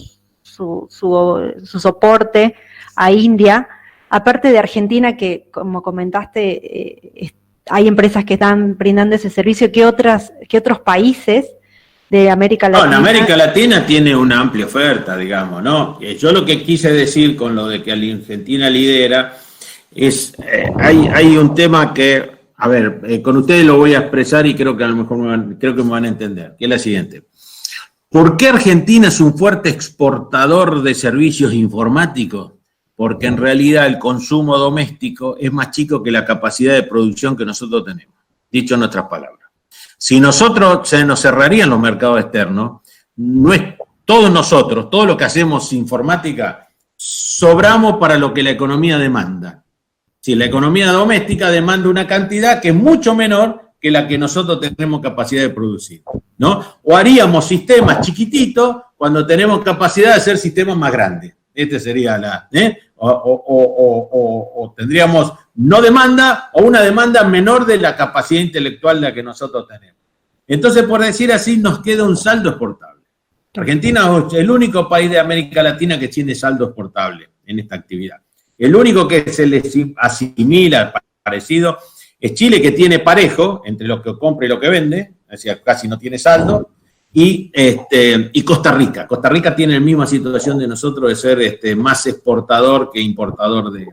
[SPEAKER 1] soporte a India. Aparte de Argentina, que como comentaste, hay empresas que están brindando ese servicio. ¿Qué otros países de América Latina?
[SPEAKER 2] No, en América Latina tiene una amplia oferta, digamos, ¿no? Yo lo que quise decir con lo de que Argentina lidera es, hay un tema que, a ver, con ustedes lo voy a expresar y creo que a lo mejor me van a entender, que es la siguiente. ¿Por qué Argentina es un fuerte exportador de servicios informáticos? Porque en realidad el consumo doméstico es más chico que la capacidad de producción que nosotros tenemos, dicho en otras palabras. Si nosotros se nos cerrarían los mercados externos, no es todos nosotros, todo lo que hacemos informática, sobramos para lo que la economía demanda. Si la economía doméstica demanda una cantidad que es mucho menor que la que nosotros tenemos capacidad de producir, ¿no? O haríamos sistemas chiquititos cuando tenemos capacidad de hacer sistemas más grandes. Este sería o tendríamos no demanda o una demanda menor de la capacidad intelectual de la que nosotros tenemos. Entonces, por decir así, nos queda un saldo exportable. Argentina es el único país de América Latina que tiene saldo exportable en esta actividad. El único que se le asimila parecido es Chile, que tiene parejo entre lo que compra y lo que vende, es decir, casi no tiene saldo. Y Costa Rica. Costa Rica tiene la misma situación de nosotros de ser más exportador que importador de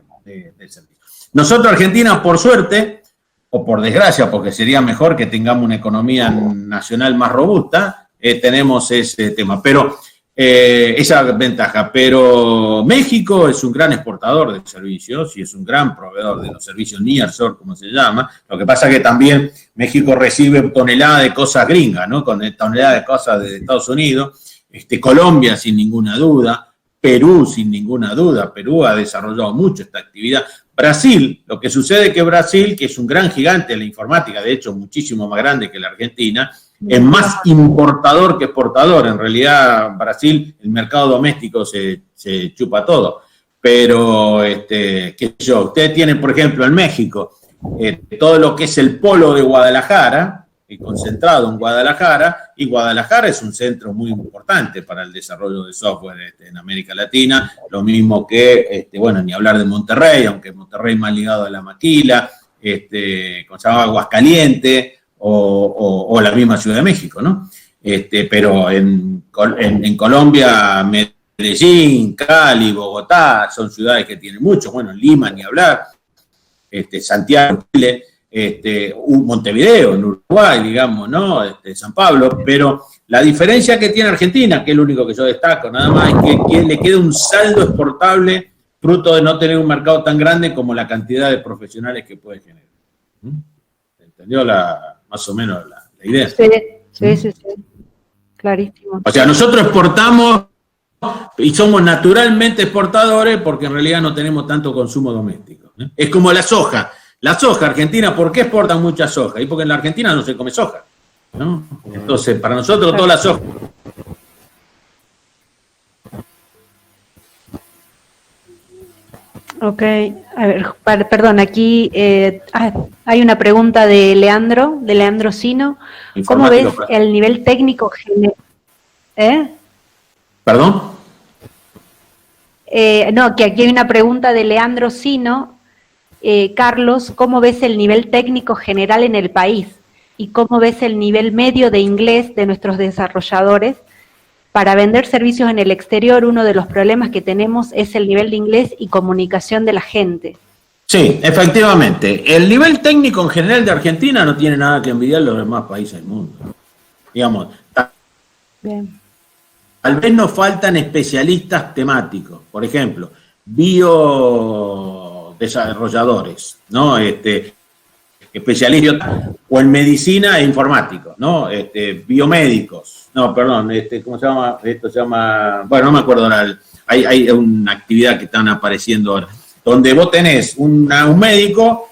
[SPEAKER 2] servicios. Nosotros, Argentina, por suerte, o por desgracia, porque sería mejor que tengamos una economía nacional más robusta, tenemos ese tema. Pero esa ventaja. Pero México es un gran exportador de servicios y es un gran proveedor de los servicios nearshore, como se llama. Lo que pasa es que también México recibe toneladas de cosas gringas, ¿no? Con toneladas de cosas de Estados Unidos. Colombia, sin ninguna duda. Perú, sin ninguna duda. Perú ha desarrollado mucho esta actividad. Brasil, lo que sucede es que Brasil, que es un gran gigante de la informática, de hecho muchísimo más grande que la Argentina, es más importador que exportador. En realidad, Brasil, el mercado doméstico se chupa todo. Pero, qué sé yo, ustedes tienen, por ejemplo, en México, todo lo que es el polo de Guadalajara, concentrado en Guadalajara, y Guadalajara es un centro muy importante para el desarrollo de software en América Latina, lo mismo que, bueno, ni hablar de Monterrey, aunque Monterrey más ligado a la maquila, como se llama Aguascalientes, o la misma Ciudad de México, ¿no? Pero en Colombia, Medellín, Cali, Bogotá, son ciudades que tienen mucho, bueno, Lima, ni hablar, Santiago, Chile, Montevideo, en Uruguay, digamos, ¿no? San Pablo, pero la diferencia que tiene Argentina, que es lo único que yo destaco, nada más, es que le queda un saldo exportable fruto de no tener un mercado tan grande como la cantidad de profesionales que puede generar. ¿Entendió más o menos la idea?
[SPEAKER 1] Sí. Clarísimo.
[SPEAKER 2] O sea, nosotros exportamos y somos naturalmente exportadores porque en realidad no tenemos tanto consumo doméstico. Es como la soja. La soja, Argentina, ¿por qué exportan mucha soja? Y porque en la Argentina no se come soja, ¿no? Entonces, para nosotros toda la soja.
[SPEAKER 1] Ok, a ver, perdón, aquí hay una pregunta de Leandro Sino. ¿Cómo ves el nivel técnico general?
[SPEAKER 2] ¿Perdón?
[SPEAKER 1] No, que aquí hay una pregunta de Leandro Sino. Carlos, ¿cómo ves el nivel técnico general en el país? ¿Y cómo ves el nivel medio de inglés de nuestros desarrolladores? Para vender servicios en el exterior, uno de los problemas que tenemos es el nivel de inglés y comunicación de la gente.
[SPEAKER 2] Sí, efectivamente. El nivel técnico en general de Argentina no tiene nada que envidiar a los demás países del mundo. Digamos,
[SPEAKER 1] Bien.
[SPEAKER 2] Tal vez nos faltan especialistas temáticos. Por ejemplo, biodesarrolladores, ¿no? Especialistas o en medicina e informáticos, ¿no? Biomédicos. No, perdón, ¿cómo se llama? Esto se llama, bueno, no me acuerdo ahora, hay una actividad que están apareciendo ahora, donde vos tenés un médico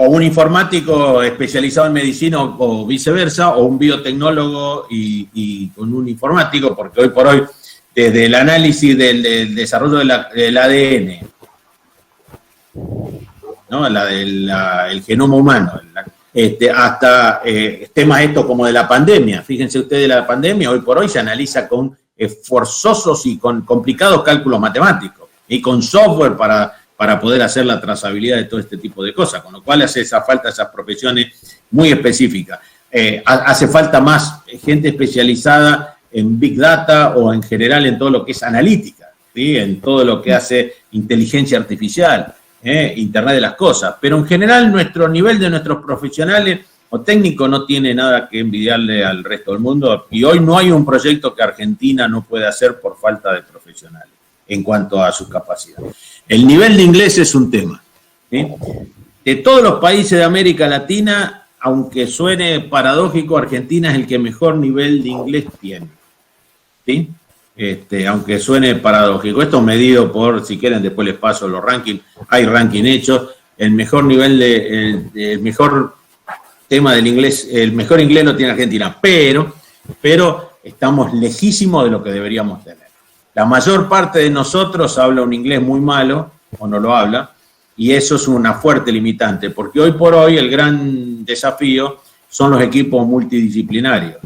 [SPEAKER 2] o un informático especializado en medicina o viceversa, o un biotecnólogo y con un informático, porque hoy por hoy, desde el análisis del desarrollo del ADN, ¿no? El genoma humano, hasta temas estos como de la pandemia. Fíjense ustedes, la pandemia hoy por hoy se analiza con forzosos y con complicados cálculos matemáticos y con software para poder hacer la trazabilidad de todo este tipo de cosas, con lo cual hace falta esas profesiones muy específicas. Hace falta más gente especializada en Big Data o en general en todo lo que es analítica, ¿sí? En todo lo que hace inteligencia artificial, Internet de las cosas, pero en general nuestro nivel de nuestros profesionales o técnicos no tiene nada que envidiarle al resto del mundo, y hoy no hay un proyecto que Argentina no pueda hacer por falta de profesionales en cuanto a sus capacidades. El nivel de inglés es un tema, ¿sí? De todos los países de América Latina, aunque suene paradójico, Argentina es el que mejor nivel de inglés tiene, ¿sí? Aunque suene paradójico. Esto medido por, si quieren después les paso los rankings, hay ranking hechos, el mejor nivel el mejor tema del inglés, el mejor inglés lo tiene Argentina, pero estamos lejísimos de lo que deberíamos tener. La mayor parte de nosotros habla un inglés muy malo, o no lo habla, y eso es una fuerte limitante, porque hoy por hoy el gran desafío son los equipos multidisciplinarios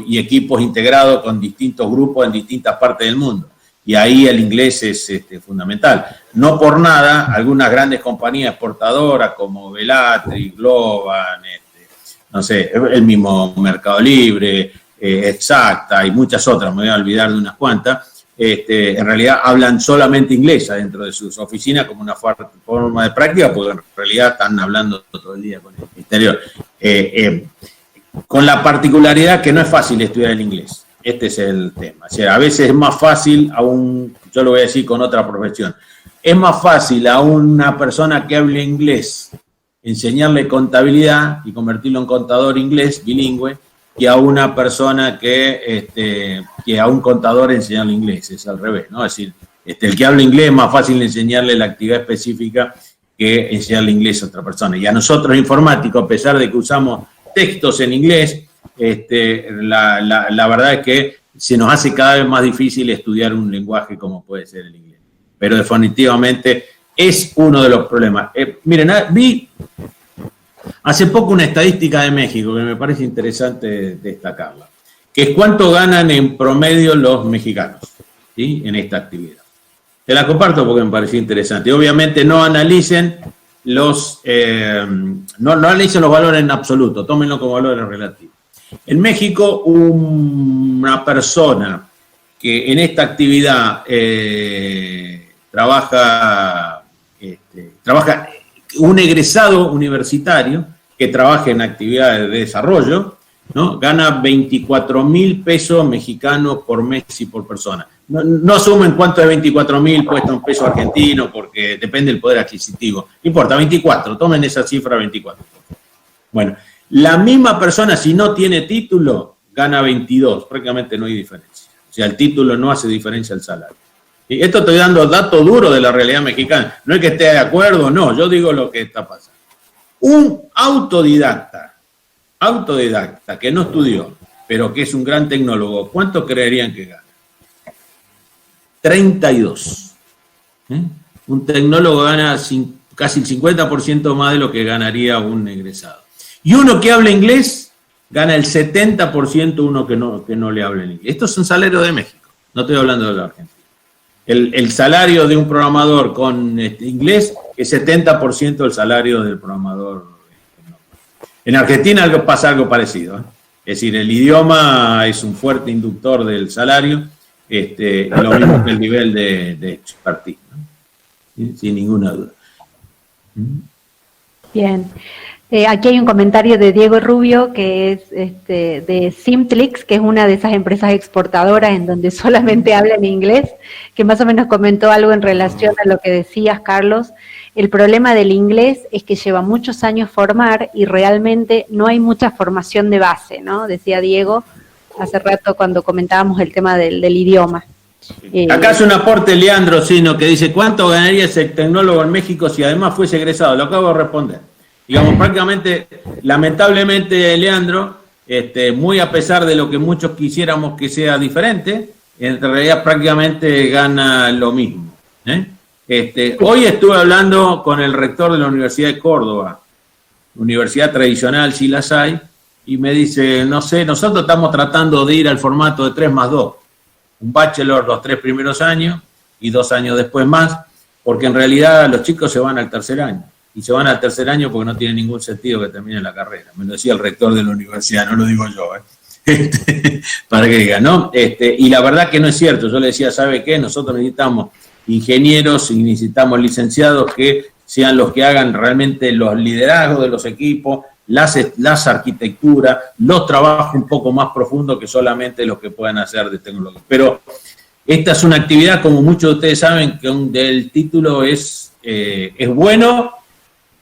[SPEAKER 2] y equipos integrados con distintos grupos en distintas partes del mundo. Y ahí el inglés es fundamental. No por nada, algunas grandes compañías exportadoras como Velatri, Globan, no sé, el mismo Mercado Libre, Exacta y muchas otras, me voy a olvidar de unas cuantas, en realidad hablan solamente inglés dentro de sus oficinas como una forma de práctica, porque en realidad están hablando todo el día con el exterior. Con la particularidad que no es fácil estudiar el inglés. Este es el tema. O sea, a veces es más fácil yo lo voy a decir con otra profesión, es más fácil a una persona que hable inglés enseñarle contabilidad y convertirlo en contador inglés bilingüe, que a una persona que a un contador enseñarle inglés, es al revés, ¿no? Es decir, el que habla inglés es más fácil enseñarle la actividad específica que enseñarle inglés a otra persona. Y a nosotros informáticos, a pesar de que usamos textos en inglés, la verdad es que se nos hace cada vez más difícil estudiar un lenguaje como puede ser el inglés. Pero definitivamente es uno de los problemas. Miren, vi hace poco una estadística de México que me parece interesante destacarla, que es cuánto ganan en promedio los mexicanos, ¿sí? En esta actividad. Te la comparto porque me pareció interesante. Obviamente no analicen no analicen los valores en absoluto, tómenlo como valores relativos. En México, una persona que en esta actividad trabaja un egresado universitario que trabaje en actividades de desarrollo, ¿no? Gana 24.000 pesos mexicanos por mes y por persona. No asumen cuánto de 24.000 cuesta un peso argentino, porque depende del poder adquisitivo. No importa, 24, tomen esa cifra 24. Bueno, la misma persona, si no tiene título, gana 22, prácticamente no hay diferencia. O sea, el título no hace diferencia al salario. Y esto estoy dando datos duros de la realidad mexicana. No es que esté de acuerdo, no, yo digo lo que está pasando. Un autodidacta que no estudió, pero que es un gran tecnólogo, ¿cuánto creerían que gana? 32. Un tecnólogo gana casi el 50% más de lo que ganaría un egresado. Y uno que habla inglés gana el 70% uno que no le habla en inglés. Estos son salarios de México, no estoy hablando de la Argentina. El salario de un programador con inglés es 70% del salario del programador. En Argentina pasa algo parecido, ¿eh? Es decir, el idioma es un fuerte inductor del salario, lo mismo que el nivel de expertise, ¿no? Sin ninguna duda.
[SPEAKER 1] Bien. Aquí hay un comentario de Diego Rubio, que es de Simplix, que es una de esas empresas exportadoras en donde solamente hablan inglés, que más o menos comentó algo en relación a lo que decías, Carlos. El problema del inglés es que lleva muchos años formar y realmente no hay mucha formación de base, ¿no? Decía Diego hace rato cuando comentábamos el tema del idioma.
[SPEAKER 2] Acá hace un aporte Leandro Sino que dice, ¿cuánto ganaría ese tecnólogo en México si además fuese egresado? Lo acabo de responder. Digamos, prácticamente, lamentablemente, Leandro, muy a pesar de lo que muchos quisiéramos que sea diferente, en realidad prácticamente gana lo mismo. Hoy estuve hablando con el rector de la Universidad de Córdoba, universidad tradicional, sí las hay, y me dice, no sé, nosotros estamos tratando de ir al formato de 3+2, un bachelor los 3 primeros años y 2 años después más, porque en realidad los chicos se van al tercer año. Y se van al tercer año porque no tiene ningún sentido que terminen la carrera. Me lo decía el rector de la universidad, no lo digo yo, para que digan, ¿no? Y la verdad que no es cierto. Yo le decía, ¿sabe qué? Nosotros necesitamos ingenieros y necesitamos licenciados que sean los que hagan realmente los liderazgos de los equipos, las arquitecturas, los trabajos un poco más profundos que solamente los que puedan hacer de tecnología. Pero esta es una actividad, como muchos de ustedes saben, que el título es bueno,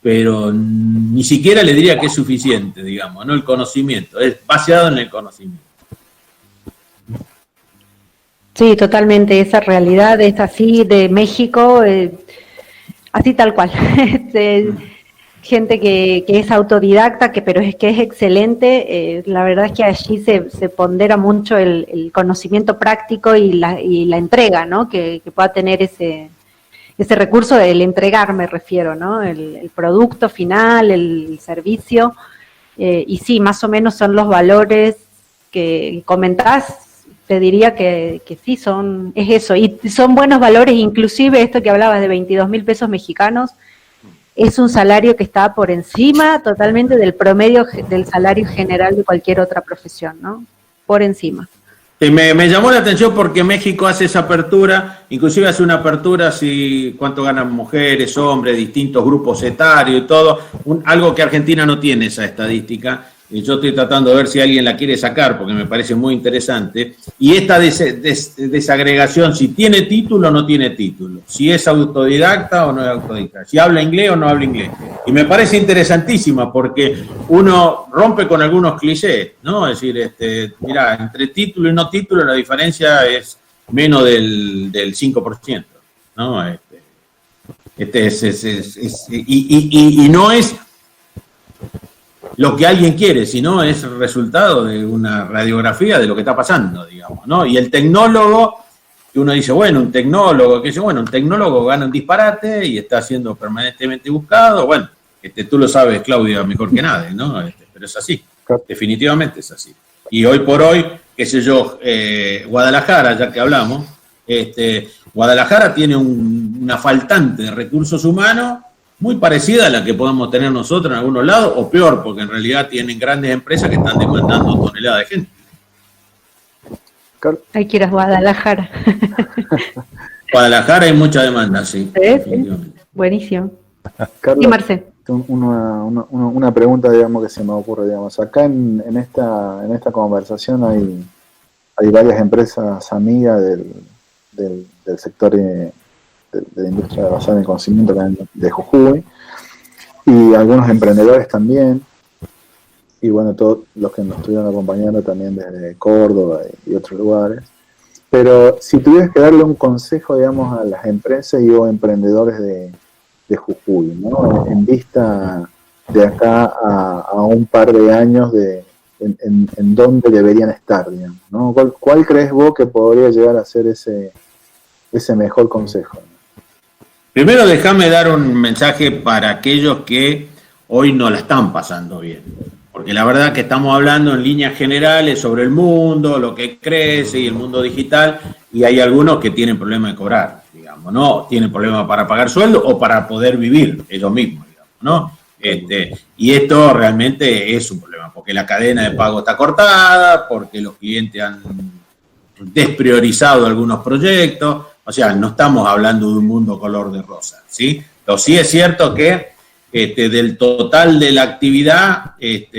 [SPEAKER 2] pero ni siquiera le diría que es suficiente, digamos, ¿no? El conocimiento, es basado en el conocimiento.
[SPEAKER 1] Sí, totalmente, esa realidad es así de México, así tal cual. Gente que es autodidacta, pero es que es excelente, la verdad es que allí se pondera mucho el conocimiento práctico y la entrega, ¿no? Que pueda tener ese recurso, el entregar me refiero, ¿no? El producto final, el servicio, y sí, más o menos son los valores que comentás, te diría que sí, es eso, y son buenos valores, inclusive esto que hablabas de 22.000 pesos mexicanos, es un salario que está por encima totalmente del promedio del salario general de cualquier otra profesión, ¿no? Por encima.
[SPEAKER 2] Me llamó la atención porque México hace esa apertura, inclusive hace una apertura si cuánto ganan mujeres, hombres, distintos grupos etarios y todo, algo que Argentina no tiene esa estadística, y yo estoy tratando de ver si alguien la quiere sacar porque me parece muy interesante, y esta desagregación, si tiene título o no tiene título, si es autodidacta o no es autodidacta, si habla inglés o no habla inglés, y me parece interesantísima porque uno rompe con algunos clichés, ¿no? Es decir, mira, entre título y no título la diferencia es menos del 5%, ¿no? Y no es lo que alguien quiere, sino es el resultado de una radiografía de lo que está pasando, digamos, ¿no? Y el tecnólogo, que uno dice, bueno, un tecnólogo gana un disparate y está siendo permanentemente buscado, bueno, tú lo sabes, Claudia, mejor que nadie, ¿no? Pero es así, definitivamente es así. Y hoy por hoy, qué sé yo, Guadalajara, ya que hablamos, Guadalajara tiene una faltante de recursos humanos muy parecida a la que podemos tener nosotros en algunos lados, o peor, porque en realidad tienen grandes empresas que están demandando toneladas de gente.
[SPEAKER 1] Hay que ir a Guadalajara.
[SPEAKER 2] Guadalajara hay mucha demanda, sí.
[SPEAKER 1] ¿Sí? Buenísimo.
[SPEAKER 5] Carlos,
[SPEAKER 1] Sí, Marce.
[SPEAKER 5] Una pregunta, digamos, que se me ocurre, digamos. Acá en esta conversación hay varias empresas amigas del sector de la industria basada en el conocimiento de Jujuy, y algunos emprendedores también, y bueno, todos los que nos estuvieron acompañando también desde Córdoba y otros lugares. Pero si tuvieras que darle un consejo, digamos, a las empresas y o emprendedores de Jujuy, ¿no? En vista de acá a un par de años en dónde deberían estar, digamos, ¿no? ¿Cuál crees vos que podría llegar a ser ese mejor consejo?
[SPEAKER 2] Primero, déjame dar un mensaje para aquellos que hoy no la están pasando bien. Porque la verdad que estamos hablando en líneas generales sobre el mundo, lo que crece y el mundo digital, y hay algunos que tienen problemas de cobrar, digamos, ¿no? Tienen problemas para pagar sueldo o para poder vivir ellos mismos, digamos, ¿no? Y esto realmente es un problema, porque la cadena de pago está cortada, porque los clientes han despriorizado algunos proyectos, o sea, no estamos hablando de un mundo color de rosa, ¿sí? Pero sí es cierto que del total de la actividad, es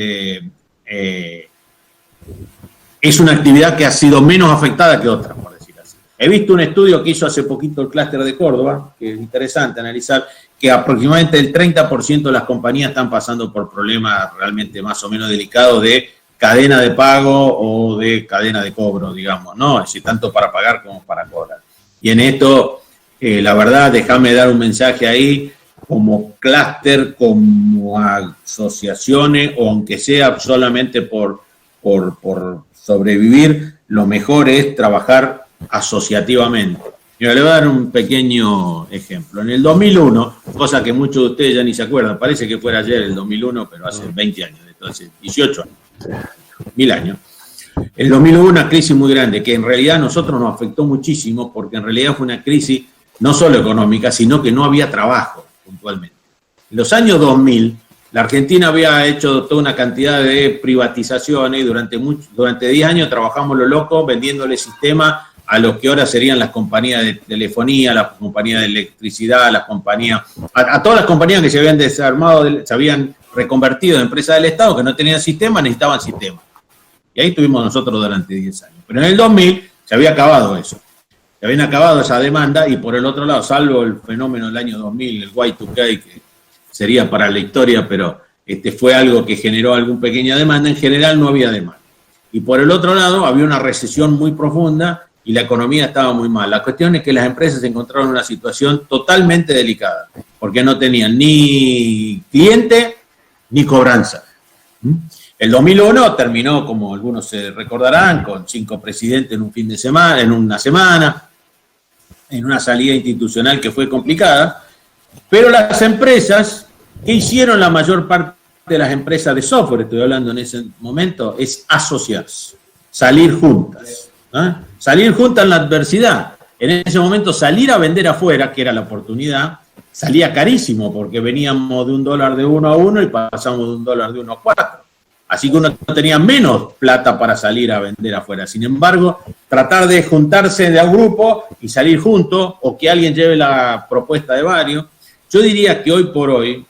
[SPEAKER 2] una actividad que ha sido menos afectada que otras, por decir así. He visto un estudio que hizo hace poquito el clúster de Córdoba, que es interesante analizar, que aproximadamente el 30% de las compañías están pasando por problemas realmente más o menos delicados de cadena de pago o de cadena de cobro, digamos, ¿no? Es decir, tanto para pagar como para cobrar. Y en esto, la verdad, déjame dar un mensaje ahí, como clúster, como asociaciones, o aunque sea solamente por sobrevivir, lo mejor es trabajar asociativamente. Yo le voy a dar un pequeño ejemplo. En el 2001, cosa que muchos de ustedes ya ni se acuerdan, parece que fuera ayer el 2001, pero hace 20 años, entonces 18 años, 1000 años. El 2001 una crisis muy grande, que en realidad a nosotros nos afectó muchísimo, porque en realidad fue una crisis no solo económica, sino que no había trabajo. Puntualmente. En los años 2000, la Argentina había hecho toda una cantidad de privatizaciones y durante 10 años trabajamos lo loco vendiéndole sistemas a los que ahora serían las compañías de telefonía, las compañías de electricidad, las compañías, a todas las compañías que se habían desarmado, se habían reconvertido en empresas del Estado que no tenían sistema, necesitaban sistema. Y ahí estuvimos nosotros durante 10 años. Pero en el 2000 se había acabado eso. Se habían acabado esa demanda y por el otro lado, salvo el fenómeno del año 2000, el Y2K, que sería para la historia, pero fue algo que generó alguna pequeña demanda, en general no había demanda. Y por el otro lado, había una recesión muy profunda y la economía estaba muy mal. La cuestión es que las empresas se encontraron en una situación totalmente delicada, porque no tenían ni cliente ni cobranza. El 2001 terminó, como algunos se recordarán, con 5 presidentes en un fin de semana, en una semana, en una salida institucional que fue complicada, pero las empresas, ¿qué hicieron la mayor parte de las empresas de software? Estoy hablando en ese momento, es asociarse, salir juntas, ¿eh? Salir juntas en la adversidad. En ese momento salir a vender afuera, que era la oportunidad, salía carísimo, porque veníamos de $1 de 1 a 1 y pasamos de $1 de 1 a 4. Así que uno tenía menos plata para salir a vender afuera. Sin embargo, tratar de juntarse de a un grupo y salir juntos, o que alguien lleve la propuesta de varios. Yo diría que hoy por hoy,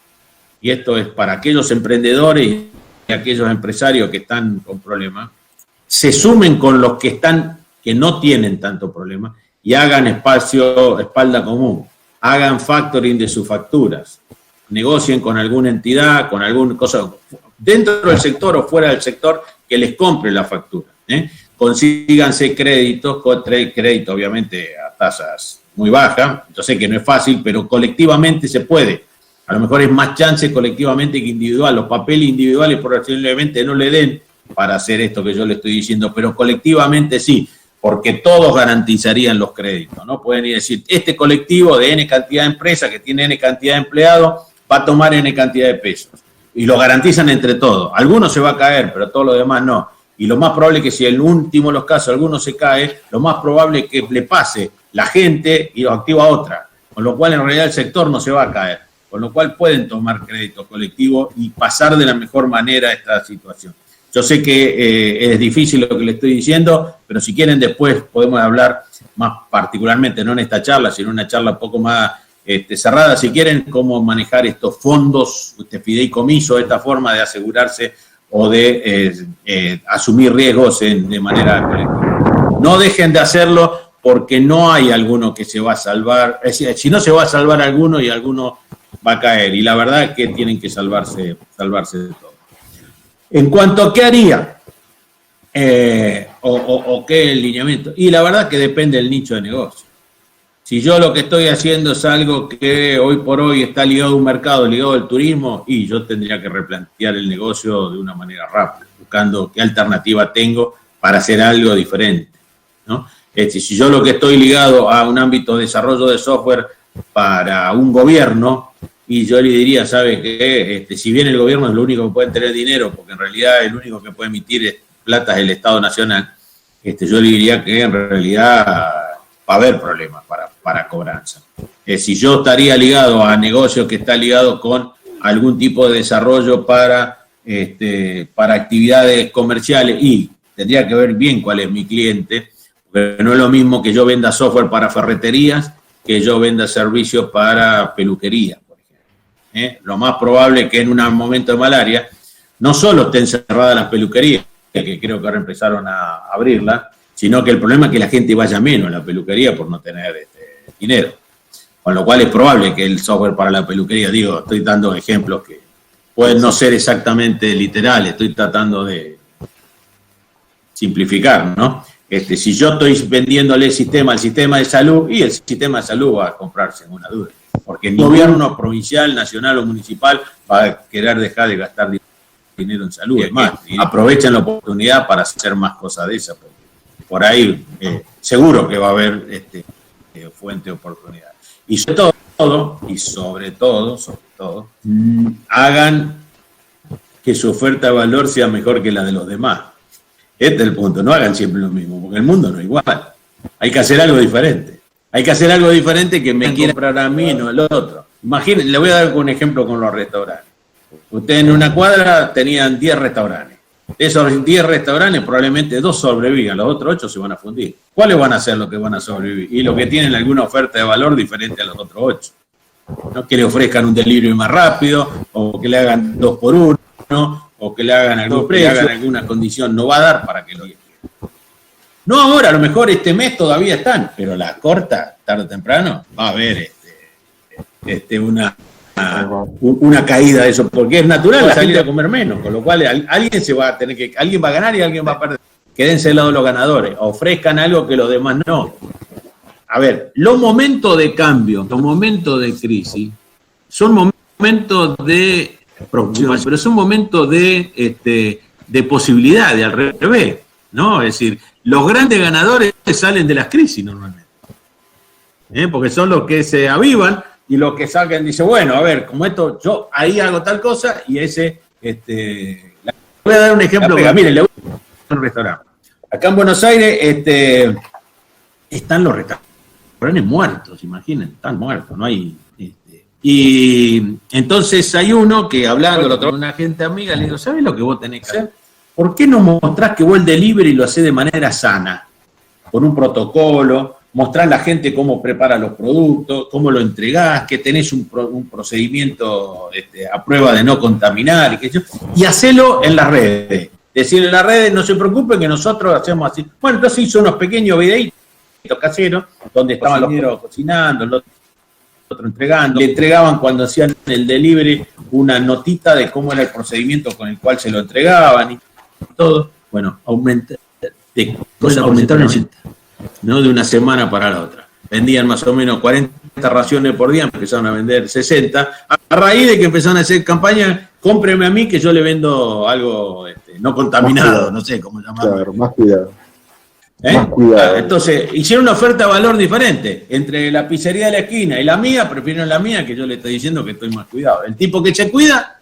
[SPEAKER 2] y esto es para aquellos emprendedores y aquellos empresarios que están con problemas, se sumen con los que no tienen tanto problema y hagan espalda común, hagan factoring de sus facturas, negocien con alguna entidad, con alguna cosa, dentro del sector o fuera del sector, que les compre la factura. Consíganse créditos obviamente a tasas muy bajas, yo sé que no es fácil, pero colectivamente se puede. A lo mejor es más chance colectivamente que individual. Los papeles individuales probablemente no le den para hacer esto que yo le estoy diciendo, pero colectivamente sí, porque todos garantizarían los créditos, ¿no? Pueden ir a decir, este colectivo de N cantidad de empresas que tiene N cantidad de empleados va a tomar N cantidad de pesos. Y lo garantizan entre todos. Algunos se va a caer, pero todos los demás no. Y lo más probable es que si en el último de los casos alguno se cae, lo más probable es que le pase la gente y lo activa otra. Con lo cual en realidad el sector no se va a caer. Con lo cual pueden tomar crédito colectivo y pasar de la mejor manera esta situación. Yo sé que es difícil lo que le estoy diciendo, pero si quieren después podemos hablar más particularmente, no en esta charla, sino en una charla un poco más cerrada, si quieren, cómo manejar estos fondos, este fideicomiso, esta forma de asegurarse o de asumir riesgos de manera colectiva. No dejen de hacerlo porque no hay alguno que se va a salvar. Es decir, si no se va a salvar alguno y alguno va a caer. Y la verdad es que tienen que salvarse de todo. En cuanto a qué haría o qué lineamiento. Y la verdad que depende del nicho de negocio. Si yo lo que estoy haciendo es algo que hoy por hoy está ligado a un mercado, ligado al turismo, y yo tendría que replantear el negocio de una manera rápida, buscando qué alternativa tengo para hacer algo diferente, ¿no? Si yo lo que estoy ligado a un ámbito de desarrollo de software para un gobierno, y yo le diría, ¿sabe qué? Si bien el gobierno es lo único que puede tener dinero, porque en realidad el único que puede emitir plata es el Estado Nacional, yo le diría que en realidad va a haber problemas para cobranza. Si yo estaría ligado a negocios que está ligado con algún tipo de desarrollo para actividades comerciales, y tendría que ver bien cuál es mi cliente, porque no es lo mismo que yo venda software para ferreterías que yo venda servicios para peluquería, por ejemplo. Lo más probable es que en un momento de malaria no solo estén cerradas las peluquerías, que creo que ahora empezaron a abrirlas, sino que el problema es que la gente vaya menos a la peluquería por no tener dinero. Con lo cual es probable que el software para la peluquería, estoy dando ejemplos que pueden no ser exactamente literales, estoy tratando de simplificar, ¿no? Si yo estoy vendiéndole el sistema de salud, y el sistema de salud va a comprarse en una duda, porque el gobierno provincial, nacional o municipal va a querer dejar de gastar dinero en salud. Es más, aprovechen la oportunidad para hacer más cosas de esas, porque por ahí seguro que va a haber fuente de oportunidad. Y sobre todo, hagan que su oferta de valor sea mejor que la de los demás. Este es el punto, no hagan siempre lo mismo, porque el mundo no es igual. Hay que hacer algo diferente. Hay que hacer algo diferente que me quiera comprar a mí, no el otro. Imagínense, le voy a dar un ejemplo con los restaurantes. Ustedes en una cuadra tenían 10 restaurantes. De esos 10 restaurantes, probablemente 2 sobrevivan, los otros 8 se van a fundir. ¿Cuáles van a ser los que van a sobrevivir? Y los que tienen alguna oferta de valor diferente a los otros 8. ¿No? Que le ofrezcan un delivery más rápido, o que le hagan 2 por 1, o que le hagan algún precio, que le hagan alguna condición. No va a dar para que lo digan. No ahora, a lo mejor este mes todavía están, pero la corta, tarde o temprano, va a haber una caída de eso, porque es natural la salir a comer menos, con lo cual alguien va a ganar y alguien va a perder. Quédense del lado de los ganadores, ofrezcan algo que los demás no. A ver, los momentos de cambio, los momentos de crisis, son momentos de producción, pero son momentos de posibilidad, de al revés, ¿no? Es decir, los grandes ganadores salen de las crisis normalmente, porque son los que se avivan. Y los que salgan dicen, bueno, a ver, como esto, yo ahí hago tal cosa y ese, voy a dar un ejemplo. Miren, le voy a dar un restaurante. Acá en Buenos Aires están los restaurantes muertos, imaginen, están muertos, no hay. Y entonces hay uno que hablando con una gente amiga, le digo, ¿sabes lo que vos tenés que hacer? ¿Por qué no mostrás que vos el delivery lo hacés de manera sana? Con un protocolo. Mostrar a la gente cómo prepara los productos, cómo lo entregás, que tenés un procedimiento a prueba de no contaminar, y hacelo en las redes. Decirle en las redes, no se preocupen que nosotros hacemos así. Bueno, entonces hizo unos pequeños videitos caseros, donde estaban los primeros cocinando, el otro entregando. Le entregaban cuando hacían el delivery una notita de cómo era el procedimiento con el cual se lo entregaban y todo. Bueno, aumentaron el ¿no? De una semana para la otra. Vendían más o menos 40 raciones por día, empezaron a vender 60. A raíz de que empezaron a hacer campaña, cómpreme a mí que yo le vendo algo no contaminado, no sé cómo llamarlo.
[SPEAKER 5] Claro, más cuidado.
[SPEAKER 2] Más cuidado. Entonces, hicieron una oferta de valor diferente. Entre la pizzería de la esquina y la mía, prefieren la mía, que yo le estoy diciendo que estoy más cuidado. El tipo que se cuida,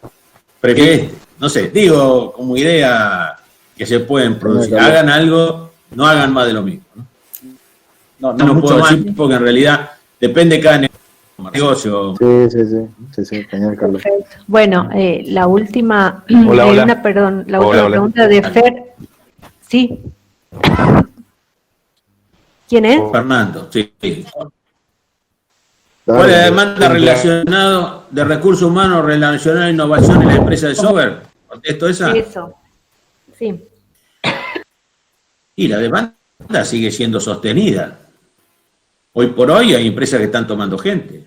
[SPEAKER 2] prefiere no sé, digo, como idea que se pueden producir. Hagan algo, no hagan más de lo mismo, ¿no? No puedo decir porque en realidad depende de cada negocio.
[SPEAKER 5] Sí, genial, Carlos.
[SPEAKER 1] Perfecto. Bueno, la última,
[SPEAKER 6] Hola.
[SPEAKER 1] La última pregunta de Fer. Sí. ¿Quién es?
[SPEAKER 2] Fernando, sí. ¿Cuál es la demanda relacionada de recursos humanos relacionada a innovación en la empresa de software? ¿Contesto esa?
[SPEAKER 1] Eso, sí.
[SPEAKER 2] Y la demanda sigue siendo sostenida. Hoy por hoy hay empresas que están tomando gente.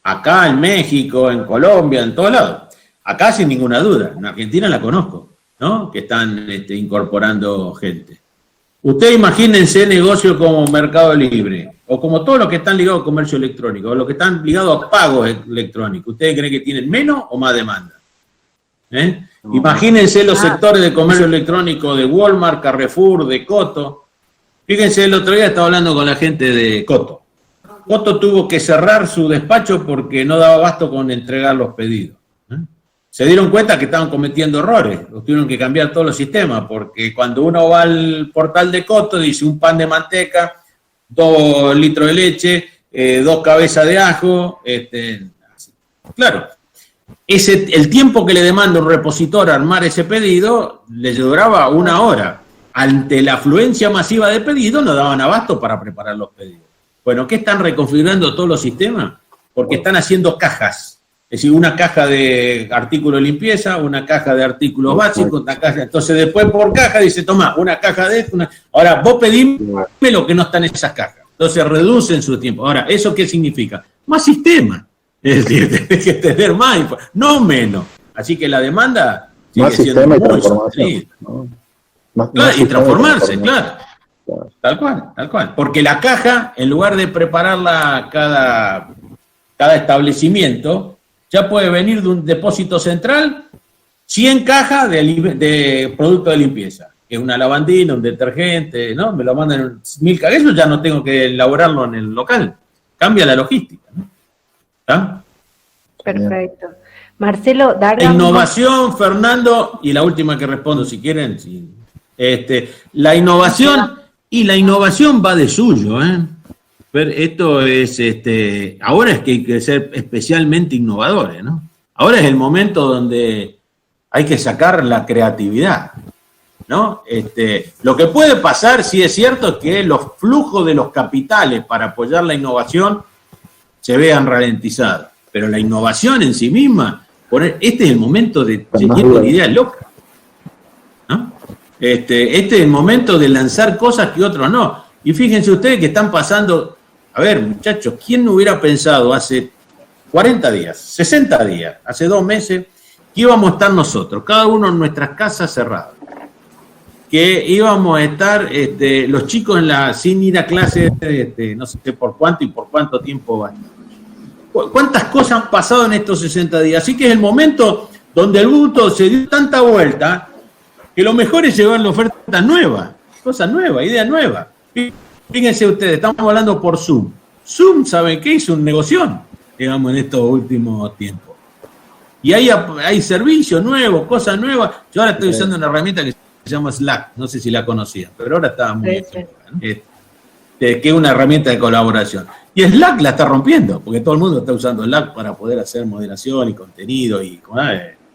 [SPEAKER 2] Acá, en México, en Colombia, en todos lados. Acá sin ninguna duda. En Argentina la conozco, ¿no? Que están incorporando gente. Ustedes imagínense negocios como Mercado Libre, o como todos los que están ligados a comercio electrónico, o los que están ligados a pagos electrónicos. ¿Ustedes creen que tienen menos o más demanda? Imagínense los sectores de comercio electrónico de Walmart, Carrefour, de Coto. Fíjense, el otro día estaba hablando con la gente de Coto. Coto tuvo que cerrar su despacho porque no daba abasto con entregar los pedidos. Se dieron cuenta que estaban cometiendo errores, tuvieron que cambiar todos los sistemas, porque cuando uno va al portal de Coto, dice un pan de manteca, 2 litros de leche, 2 cabezas de ajo, claro. El tiempo que le demanda un repositor a armar ese pedido, le duraba 1 hora. Ante la afluencia masiva de pedidos, no daban abasto para preparar los pedidos. Bueno, ¿qué están reconfigurando todos los sistemas? Porque están haciendo cajas. Es decir, una caja de artículos de limpieza, una caja de artículos básicos, una caja. Entonces, después por caja dice, toma, una caja de esto. Ahora, vos pedime lo que no está en esas cajas. Entonces, reducen su tiempo. Ahora, ¿eso qué significa? Más sistema. Es decir, tenés que tener más, no menos. Así que la demanda sigue siendo muy sostenida. Claro, y transformarse, claro. Tal cual. Porque la caja, en lugar de prepararla cada establecimiento, ya puede venir de un depósito central 100 cajas de producto de limpieza, que es una lavandina, un detergente, ¿no? Me lo mandan en 1000 cajas, eso ya no tengo que elaborarlo en el local. Cambia la logística, ¿no? ¿Está?
[SPEAKER 1] Perfecto. Marcelo, dar
[SPEAKER 2] innovación, Fernando, y la última que respondo, si quieren. Sí. La innovación, y la innovación va de suyo, ¿eh? Pero esto es, ahora es que hay que ser especialmente innovadores, ¿no? Ahora es el momento donde hay que sacar la creatividad, ¿no? Lo que puede pasar, sí es cierto, es que los flujos de los capitales para apoyar la innovación se vean ralentizados, pero la innovación en sí misma, este es el momento de seguir con ideas locas, ¿no? Este es el momento de lanzar cosas que otros no. Y fíjense ustedes que están pasando. A ver, muchachos, ¿quién no hubiera pensado hace 40 días, 60 días, hace 2 meses, que íbamos a estar nosotros, cada uno en nuestras casas cerradas? Que íbamos a estar los chicos sin ir a clase, no sé por cuánto y por cuánto tiempo van. ¿Cuántas cosas han pasado en estos 60 días? Así que es el momento donde el mundo se dio tanta vuelta que lo mejor es llevar la oferta nueva, cosas nuevas, ideas nuevas. Fíjense ustedes, estamos hablando por Zoom. Zoom, ¿saben qué? Hizo un negocio, digamos, en estos últimos tiempos. Y hay servicios nuevos, cosas nuevas. Yo ahora estoy usando una herramienta que se llama Slack, no sé si la conocían, pero ahora está muy bien, ¿no? Que es una herramienta de colaboración. Y Slack la está rompiendo, porque todo el mundo está usando Slack para poder hacer moderación y contenido y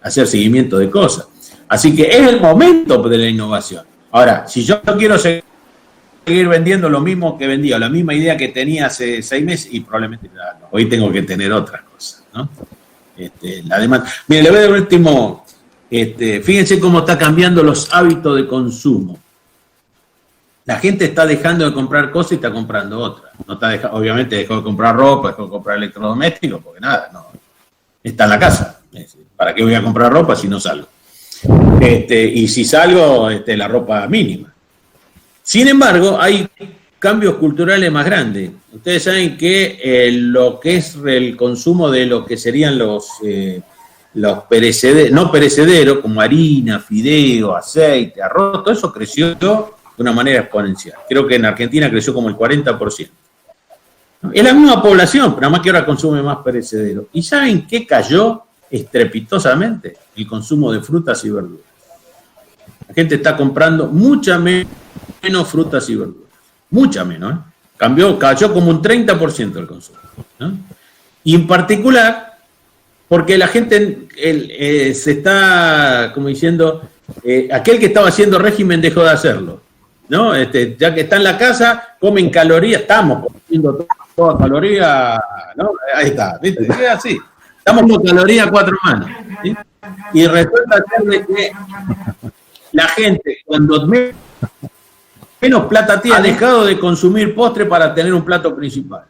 [SPEAKER 2] hacer seguimiento de cosas. Así que es el momento de la innovación. Ahora, si yo quiero seguir vendiendo lo mismo que vendía, la misma idea que tenía hace 6 meses, y probablemente no, hoy tengo que tener otras cosas, ¿no? La demanda. Mire, le voy a dar un último. Fíjense cómo está cambiando los hábitos de consumo. La gente está dejando de comprar cosas y está comprando otras. No está obviamente dejó de comprar ropa, dejó de comprar electrodomésticos, porque nada, no. Está en la casa. ¿Para qué voy a comprar ropa si no salgo? Y si salgo, la ropa mínima. Sin embargo, hay cambios culturales más grandes. Ustedes saben que lo que es el consumo de lo que serían los perecederos, no perecederos, como harina, fideo, aceite, arroz, todo eso creció de una manera exponencial. Creo que en Argentina creció como el 40%. Es la misma población, pero nada más que ahora consume más perecederos. ¿Y saben qué cayó estrepitosamente? El consumo de frutas y verduras. La gente está comprando mucha menos frutas y verduras. Mucha menos, ¿eh? Cayó como un 30% el consumo, ¿no? Y en particular, porque la gente se está, como diciendo, aquel que estaba haciendo régimen dejó de hacerlo, ¿no? Ya que está en la casa, comen calorías, estamos comiendo toda caloría, ¿no? Ahí está, ¿viste? Es así. Estamos con caloría a 4 manos, ¿sí? Y resulta ser de que la gente, cuando menos plata tiene, ha dejado de consumir postre para tener un plato principal.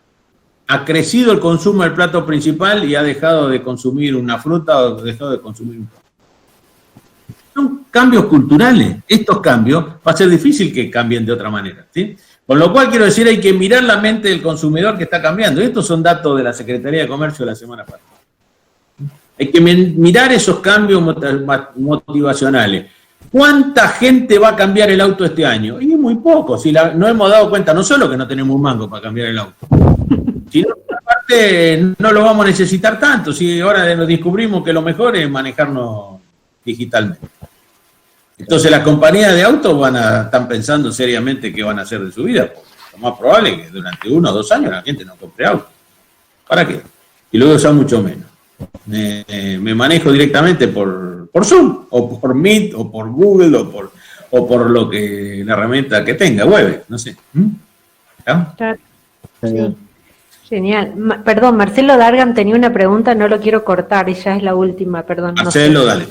[SPEAKER 2] Ha crecido el consumo del plato principal y ha dejado de consumir una fruta o ha dejado de consumir un postre. Son cambios culturales. Estos cambios va a ser difícil que cambien de otra manera, ¿sí? Con lo cual, quiero decir, hay que mirar la mente del consumidor que está cambiando. Estos son datos de la Secretaría de Comercio de la semana pasada. Hay que mirar esos cambios motivacionales. ¿Cuánta gente va a cambiar el auto este año? Y muy poco. Si no hemos dado cuenta, no solo que no tenemos un mango para cambiar el auto, sino que aparte no lo vamos a necesitar tanto. Si ahora nos descubrimos que lo mejor es manejarnos digitalmente. Entonces las compañías de autos están pensando seriamente qué van a hacer de su vida. Lo más probable es que durante 1 o 2 años la gente no compre auto. ¿Para qué? Y luego usan mucho menos. Me manejo directamente por Zoom, o por Meet, o por Google, o por lo que la herramienta que tenga, web, no sé. ¿Ah?
[SPEAKER 1] Sí. Genial. Perdón, Marcelo Dargan tenía una pregunta, no lo quiero cortar y ya es la última, perdón.
[SPEAKER 2] Marcelo, no sé. Dale.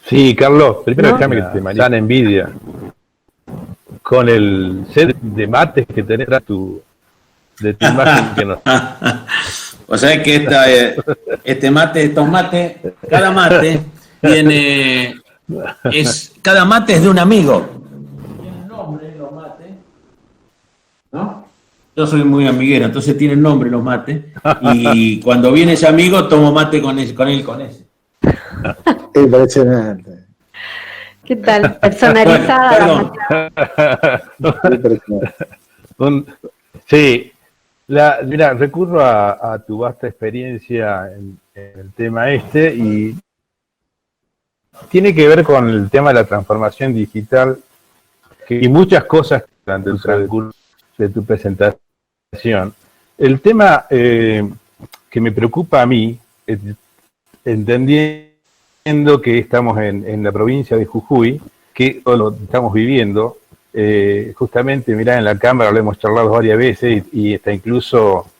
[SPEAKER 6] Sí, Carlos, primero déjame que te dan envidia con el set de mates que tenés de tu imagen que no.
[SPEAKER 2] O sea que estos mates, cada mate tiene, cada mate es de un amigo. Tienen nombre los mates, ¿no? Yo soy muy amiguero, entonces tienen nombre los mates, y cuando viene ese amigo tomo mate con ese.
[SPEAKER 5] Impresionante.
[SPEAKER 1] ¿Qué tal? Personalizada.
[SPEAKER 6] Sí, mira, recurro a tu vasta experiencia en el tema y tiene que ver con el tema de la transformación digital y muchas cosas durante el transcurso de tu presentación. El tema que me preocupa a mí, entendiendo que estamos en la provincia de Jujuy, que lo estamos viviendo, justamente, mirá, en la Cámara lo hemos charlado varias veces y hasta incluso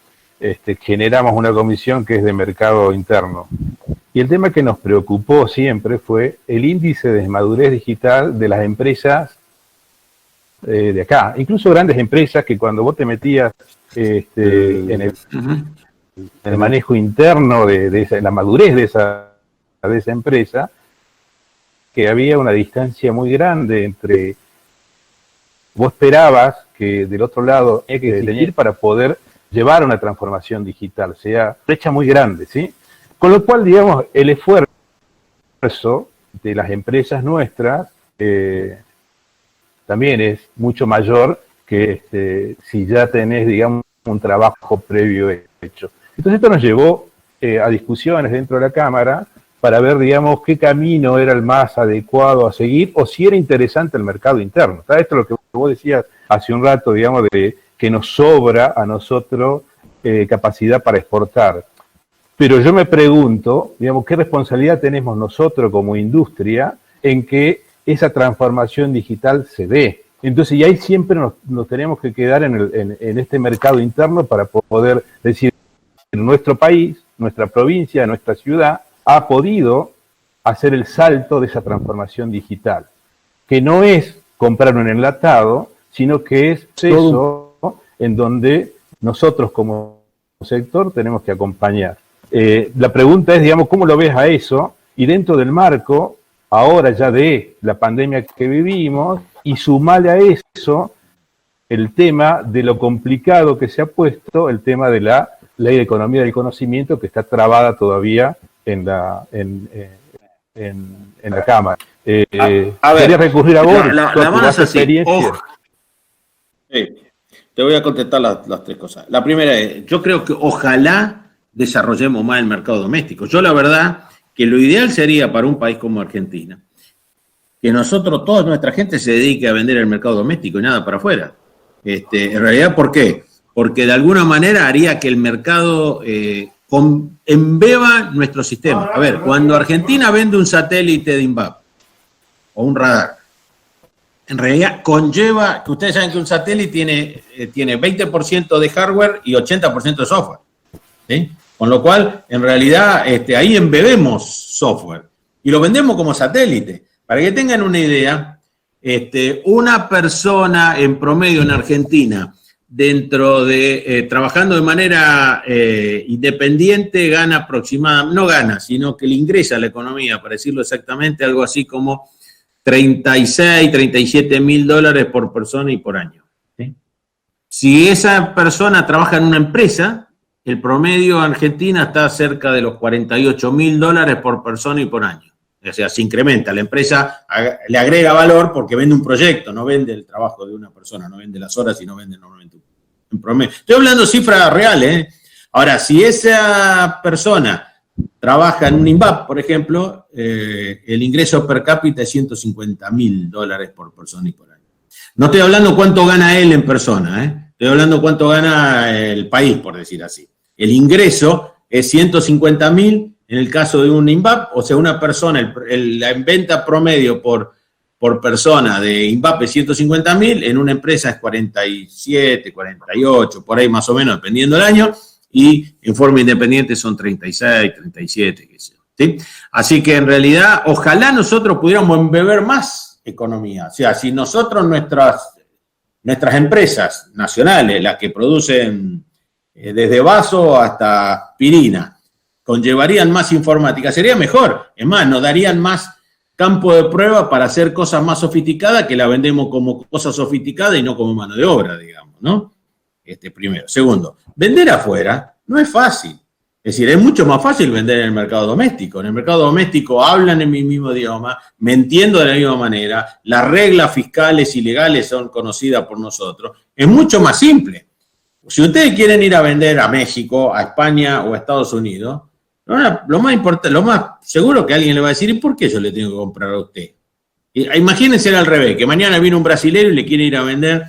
[SPEAKER 6] generamos una comisión que es de mercado interno. Y el tema que nos preocupó siempre fue el índice de desmadurez digital de las empresas de acá, incluso grandes empresas que cuando vos te metías en el manejo interno de la madurez de esa empresa, que había una distancia muy grande entre vos esperabas que del otro lado hay que tener para poder llevar una transformación digital, o sea, brecha muy grande, ¿sí? Con lo cual, digamos, el esfuerzo de las empresas nuestras también es mucho mayor que si ya tenés, digamos, un trabajo previo hecho. Entonces esto nos llevó a discusiones dentro de la Cámara para ver, digamos, qué camino era el más adecuado a seguir o si era interesante el mercado interno. ¿Sabes? Esto es lo que vos decías hace un rato, digamos, de que nos sobra a nosotros capacidad para exportar. Pero yo me pregunto, digamos, ¿qué responsabilidad tenemos nosotros como industria en que esa transformación digital se dé? Entonces, y ahí siempre nos tenemos que quedar en este mercado interno para poder decir, nuestro país, nuestra provincia, nuestra ciudad, ha podido hacer el salto de esa transformación digital, que no es comprar un enlatado, sino que es eso en donde nosotros como sector tenemos que acompañar. La pregunta es, digamos, ¿cómo lo ves a eso? Y dentro del marco, ahora ya de la pandemia que vivimos, y sumarle a eso el tema de lo complicado que se ha puesto, el tema de la ley de economía del conocimiento, que está trabada todavía en la Cámara. Quería recurrir a vos,
[SPEAKER 2] la van a hacer así. Te voy a contestar las tres cosas. La primera es, yo creo que ojalá desarrollemos más el mercado doméstico. Yo la verdad que lo ideal sería para un país como Argentina que nosotros, toda nuestra gente se dedique a vender el mercado doméstico y nada para afuera. En realidad, ¿por qué? Porque de alguna manera haría que el mercado embeba nuestro sistema. A ver, cuando Argentina vende un satélite de INVAP o un radar, en realidad conlleva, que ustedes saben que un satélite tiene 20% de hardware y 80% de software, ¿sí? Con lo cual, en realidad, ahí embebemos software y lo vendemos como satélite. Para que tengan una idea, una persona en promedio en Argentina, dentro de, trabajando de manera independiente, gana aproximadamente, no gana, sino que le ingresa a la economía, para decirlo exactamente, algo así como 36, 37 mil dólares por persona y por año, ¿sí? Si esa persona trabaja en una empresa, el promedio en Argentina está cerca de los 48 mil dólares por persona y por año. O sea, se incrementa, la empresa le agrega valor porque vende un proyecto, no vende el trabajo de una persona, no vende las horas y no vende normalmente en promedio. Estoy hablando de cifras reales, ¿eh? Ahora, si esa persona trabaja en un INVAP, por ejemplo, el ingreso per cápita es 150 mil dólares por persona y por año. No estoy hablando cuánto gana él en persona, estoy hablando cuánto gana el país, por decir así. El ingreso es 150 mil en el caso de un INVAP, o sea, una persona, la venta promedio por persona de INVAP es 150 mil, en una empresa es 47, 48, por ahí más o menos, dependiendo del año, y en forma independiente son 36, 37, qué sé yo, ¿sí? Así que en realidad, ojalá nosotros pudiéramos embeber más economía. O sea, si nosotros nuestras empresas nacionales, las que producen desde vaso hasta aspirina, conllevarían más informática, sería mejor. Es más, nos darían más campo de prueba para hacer cosas más sofisticadas, que la vendemos como cosas sofisticadas y no como mano de obra, digamos, ¿no? Primero. Segundo, vender afuera no es fácil. Es decir, es mucho más fácil vender en el mercado doméstico. En el mercado doméstico hablan en mi mismo idioma, me entiendo de la misma manera, las reglas fiscales y legales son conocidas por nosotros. Es mucho más simple. Si ustedes quieren ir a vender a México, a España o a Estados Unidos, lo más importante, lo más seguro que alguien le va a decir, ¿y por qué yo le tengo que comprar a usted? Imagínense al revés, que mañana viene un brasilero y le quiere ir a vender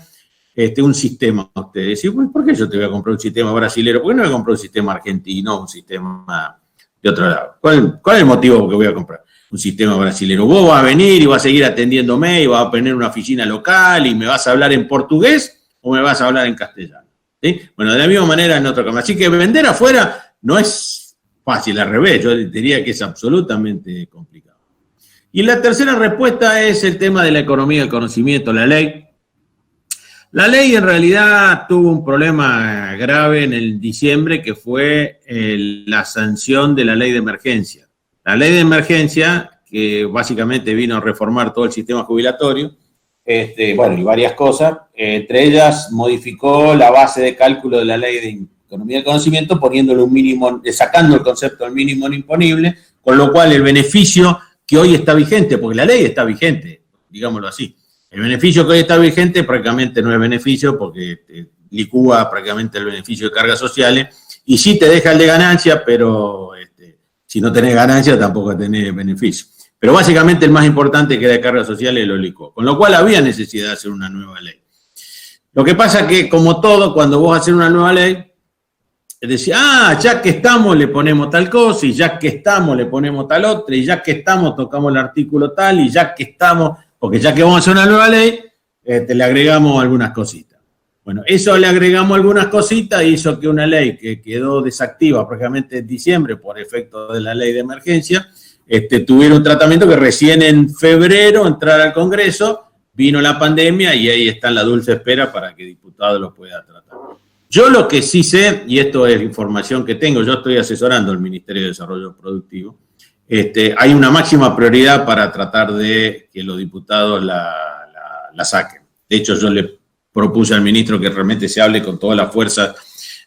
[SPEAKER 2] un sistema a usted. Decir, pues, ¿por qué yo te voy a comprar un sistema brasilero? ¿Por qué no voy a comprar un sistema argentino, un sistema de otro lado? ¿Cuál es el motivo por que voy a comprar un sistema brasilero? Vos vas a venir y vas a seguir atendiéndome y vas a poner una oficina local y me vas a hablar en portugués o me vas a hablar en castellano, ¿sí? Bueno, de la misma manera en otro campo. Así que vender afuera no es fácil, al revés, yo diría que es absolutamente complicado. Y la tercera respuesta es el tema de la economía del conocimiento, la ley. La ley en realidad tuvo un problema grave en el diciembre, que fue la sanción de la ley de emergencia. La ley de emergencia, que básicamente vino a reformar todo el sistema jubilatorio, bueno, y varias cosas, entre ellas modificó la base de cálculo de la ley de economía del conocimiento, poniéndole un mínimo, sacando el concepto del mínimo no imponible, con lo cual el beneficio que hoy está vigente, porque la ley está vigente, digámoslo así, el beneficio que hoy está vigente prácticamente no es beneficio, porque licúa prácticamente el beneficio de cargas sociales, y sí te deja el de ganancia, pero si no tenés ganancia tampoco tenés beneficio. Pero básicamente el más importante, que era de cargas sociales, lo licuó, con lo cual había necesidad de hacer una nueva ley. Lo que pasa que, como todo, cuando vos haces una nueva ley, decía, ya que estamos le ponemos tal cosa, y ya que estamos le ponemos tal otra, y ya que estamos tocamos el artículo tal, y ya que estamos, porque ya que vamos a hacer una nueva ley, le agregamos algunas cositas. Bueno, eso le agregamos algunas cositas y hizo que una ley que quedó desactiva prácticamente en diciembre por efecto de la ley de emergencia, tuviera un tratamiento que recién en febrero entrara al Congreso, vino la pandemia y ahí está en la dulce espera para que el diputado lo pueda tratar. Yo lo que sí sé, y esto es información que tengo, yo estoy asesorando al Ministerio de Desarrollo Productivo, hay una máxima prioridad para tratar de que los diputados la saquen. De hecho, yo le propuse al ministro que realmente se hable con toda la fuerza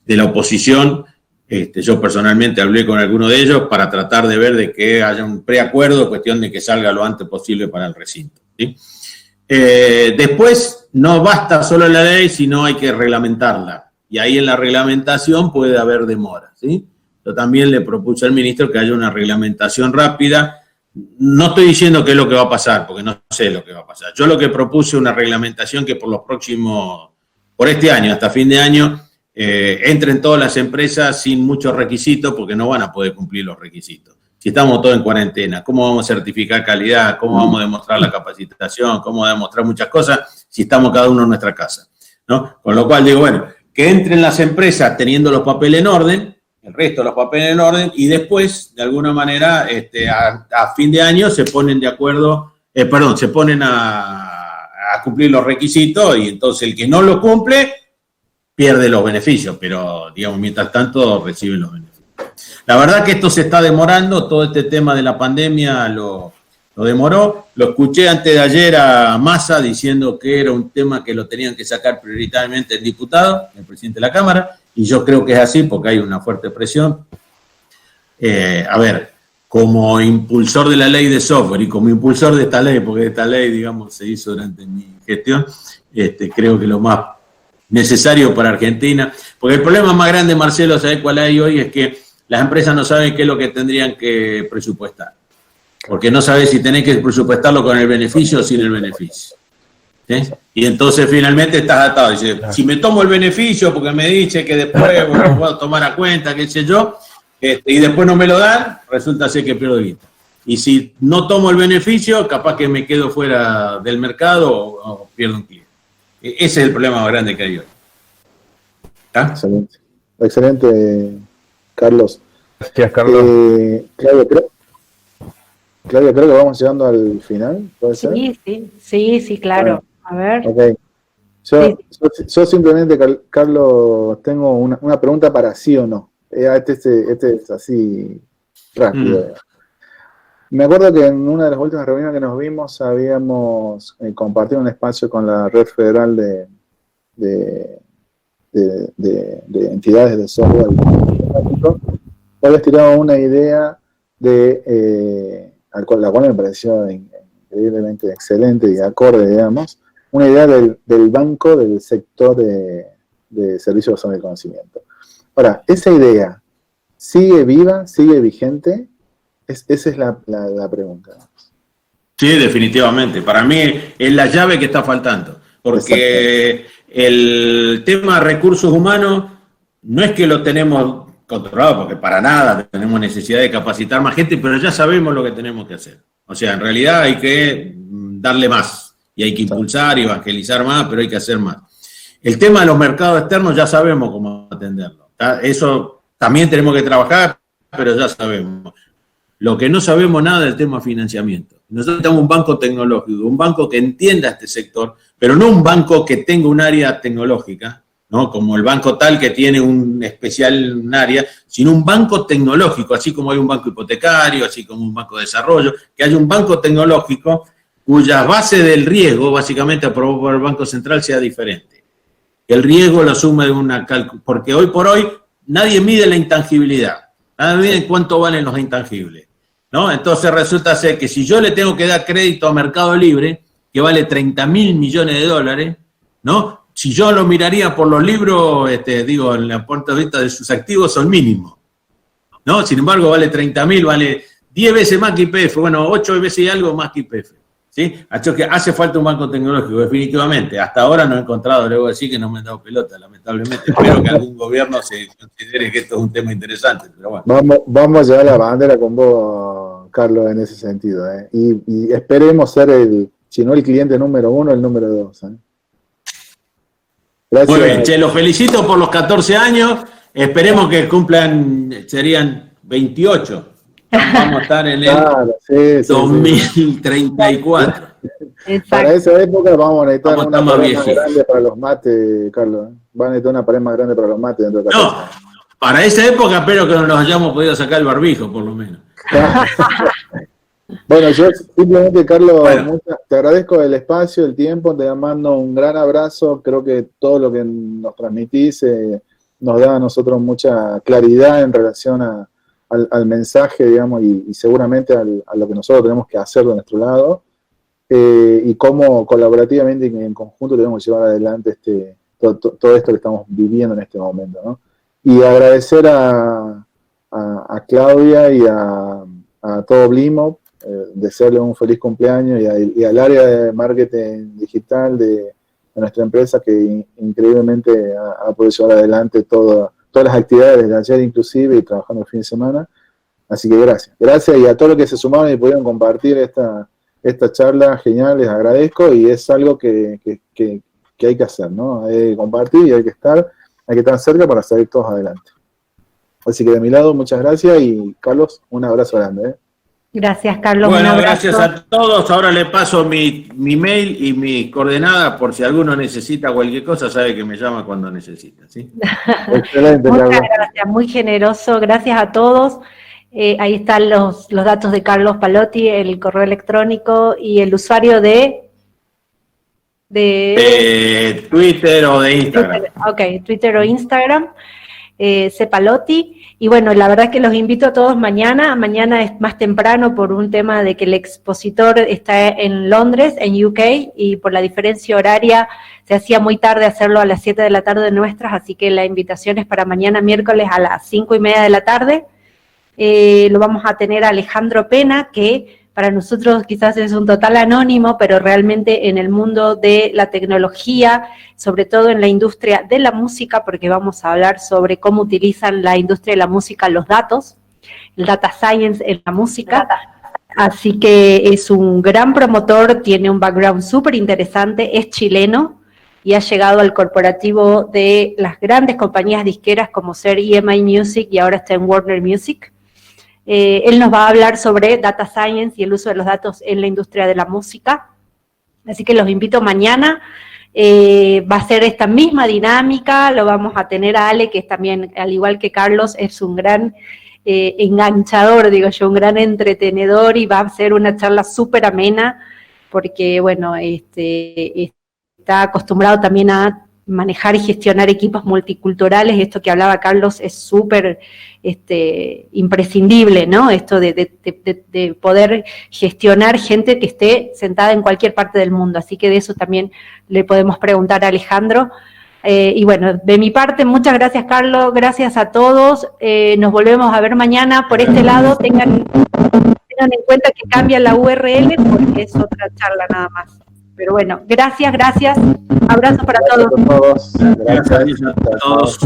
[SPEAKER 2] de la oposición. Yo personalmente hablé con alguno de ellos para tratar de ver de que haya un preacuerdo, cuestión de que salga lo antes posible para el recinto, ¿sí? Después, no basta solo la ley, sino hay que reglamentarla. Y ahí en la reglamentación puede haber demora, ¿sí? Yo también le propuse al ministro que haya una reglamentación rápida. No estoy diciendo qué es lo que va a pasar, porque no sé lo que va a pasar. Yo lo que propuse una reglamentación que por este año, hasta fin de año, entren todas las empresas sin muchos requisitos, porque no van a poder cumplir los requisitos. si estamos todos en cuarentena? ¿Cómo vamos a certificar calidad? ¿Cómo vamos a demostrar la capacitación? ¿Cómo vamos a demostrar muchas cosas si estamos cada uno en nuestra casa? ¿No? Con lo cual digo, bueno, que entren las empresas teniendo los papeles en orden, el resto de los papeles en orden, y después, de alguna manera, a fin de año se ponen de acuerdo, se ponen a cumplir los requisitos, y entonces el que no lo cumple pierde los beneficios, pero, digamos, mientras tanto reciben los beneficios. La verdad que esto se está demorando, todo este tema de la pandemia lo demoró. Lo escuché antes de ayer a Massa diciendo que era un tema que lo tenían que sacar prioritariamente el diputado, el presidente de la Cámara, y yo creo que es así porque hay una fuerte presión. A ver, como impulsor de la ley de software y como impulsor de esta ley, porque esta ley, digamos, se hizo durante mi gestión, creo que lo más necesario para Argentina, porque el problema más grande, Marcelo, ¿sabés cuál hay hoy? Es que las empresas no saben qué es lo que tendrían que presupuestar, porque no sabes si tenés que presupuestarlo con el beneficio o sin el beneficio. ¿Sí? Y entonces finalmente estás atado. Dice, si me tomo el beneficio porque me dice que después lo puedo tomar a cuenta, qué sé yo, y después no me lo dan, resulta ser que pierdo guita. Y si no tomo el beneficio, capaz que me quedo fuera del mercado o pierdo un cliente. Ese es el problema más grande que hay hoy. ¿Ah?
[SPEAKER 5] Excelente. Excelente, Carlos.
[SPEAKER 6] Gracias, Carlos.
[SPEAKER 5] Claudia, creo que vamos llegando al final, ¿puede ser?
[SPEAKER 1] Sí, claro. A ver.
[SPEAKER 5] Ok. Yo simplemente, Carlos, tengo una pregunta para sí o no. Este es así rápido. Me acuerdo que en una de las últimas reuniones que nos vimos habíamos compartido un espacio con la Red Federal de entidades de software. Habías tirado una idea la cual me pareció increíblemente excelente y acorde, digamos, una idea del banco del sector de servicios basados en el conocimiento. Ahora, ¿esa idea sigue viva, sigue vigente? Esa es la pregunta.
[SPEAKER 2] Sí, definitivamente. Para mí es la llave que está faltando, porque el tema de recursos humanos no es que lo tenemos controlado, porque para nada tenemos necesidad de capacitar más gente, pero ya sabemos lo que tenemos que hacer. O sea, en realidad hay que darle más, y hay que impulsar y evangelizar más, pero hay que hacer más. El tema de los mercados externos ya sabemos cómo atenderlo. Eso también tenemos que trabajar, pero ya sabemos. Lo que no sabemos nada del tema financiamiento. Nosotros necesitamos un banco tecnológico, un banco que entienda este sector, pero no un banco que tenga un área tecnológica, ¿no? Como el banco tal que tiene un área, sino un banco tecnológico, así como hay un banco hipotecario, así como un banco de desarrollo, que haya un banco tecnológico cuya base del riesgo, básicamente aprobado por el Banco Central, sea diferente. El riesgo lo asume de una porque hoy por hoy nadie mide la intangibilidad, nadie mide cuánto valen los intangibles, ¿no? Entonces resulta ser que si yo le tengo que dar crédito a Mercado Libre, que vale 30.000 millones de dólares, ¿no? Si yo lo miraría por los libros, en la punto de vista de sus activos, son mínimos, ¿no? Sin embargo, vale 30.000, vale 10 veces más que YPF, bueno, 8 veces y algo más que YPF, ¿sí? Así que hace falta un banco tecnológico, definitivamente. Hasta ahora no he encontrado, le voy a decir que no me han dado pelota, lamentablemente. Espero que algún gobierno se considere que esto es un tema interesante, pero bueno.
[SPEAKER 5] Vamos a llevar la bandera con vos, Carlos, en ese sentido, ¿eh? Y esperemos ser si no el cliente número 1, el número 2, ¿eh? Gracias.
[SPEAKER 2] Muy bien, che, los felicito por los 14 años. Esperemos que cumplan, serían 28. Vamos a estar en el 2034.
[SPEAKER 1] Exacto.
[SPEAKER 5] Para esa época vamos a necesitar una pared más grande para los mates, Carlos. Van a necesitar una pared más grande para los mates dentro de la casa.
[SPEAKER 2] No, para esa época espero que nos hayamos podido sacar el barbijo, por lo menos.
[SPEAKER 5] Bueno, yo simplemente, Carlos, te agradezco el espacio, el tiempo, te mando un gran abrazo. Creo que todo lo que nos transmitís nos da a nosotros mucha claridad en relación al mensaje, digamos, y seguramente a lo que nosotros tenemos que hacer de nuestro lado, y cómo colaborativamente y en conjunto tenemos que llevar adelante todo esto que estamos viviendo en este momento, ¿no? Y agradecer a Claudia y a todo Blimo, desearle un feliz cumpleaños y al área de marketing digital de nuestra empresa, que increíblemente ha podido llevar adelante todas las actividades desde ayer inclusive, y trabajando el fin de semana. Así que gracias. Gracias y a todos los que se sumaron y pudieron compartir esta charla genial, les agradezco y es algo que hay que hacer, ¿no? Hay que compartir y hay que estar cerca para salir todos adelante. Así que de mi lado, muchas gracias y Carlos, un abrazo grande.
[SPEAKER 1] Gracias, Carlos.
[SPEAKER 2] Bueno, gracias a todos. Ahora le paso mi mail y mis coordenadas por si alguno necesita cualquier cosa, sabe que me llama cuando necesita, ¿sí?
[SPEAKER 5] Excelente,
[SPEAKER 1] muchas
[SPEAKER 5] Carlos.
[SPEAKER 1] gracias, muy generoso. Gracias a todos. Ahí están los datos de Carlos Palotti, el correo electrónico y el usuario de
[SPEAKER 2] Twitter o de Instagram.
[SPEAKER 1] Twitter o Instagram, Palotti. Y bueno, la verdad que los invito a todos mañana. Mañana es más temprano por un tema de que el expositor está en Londres, en UK, y por la diferencia horaria se hacía muy tarde hacerlo a las 7 de la tarde nuestras, así que la invitación es para mañana miércoles a las 5:30 de la tarde. Lo vamos a tener a Alejandro Pena, que para nosotros quizás es un total anónimo, pero realmente en el mundo de la tecnología, sobre todo en la industria de la música, porque vamos a hablar sobre cómo utilizan la industria de la música los datos, el data science en la música. Así que es un gran promotor, tiene un background súper interesante, es chileno y ha llegado al corporativo de las grandes compañías disqueras como ser EMI Music y ahora está en Warner Music. Él nos va a hablar sobre data science y el uso de los datos en la industria de la música, así que los invito mañana. Va a ser esta misma dinámica, lo vamos a tener a Ale, que es también, al igual que Carlos, es un gran enganchador, digo yo, un gran entretenedor, y va a ser una charla súper amena, porque, bueno, está acostumbrado también a manejar y gestionar equipos multiculturales, esto que hablaba Carlos es súper imprescindible, ¿no? Esto de poder gestionar gente que esté sentada en cualquier parte del mundo, así que de eso también le podemos preguntar a Alejandro. Y bueno, de mi parte, muchas gracias, Carlos, gracias a todos, nos volvemos a ver mañana por este lado, tengan en cuenta que cambia la URL porque es otra charla nada más. Pero bueno, gracias, abrazos para todos.
[SPEAKER 5] Gracias a todos.
[SPEAKER 2] Gracias a todos.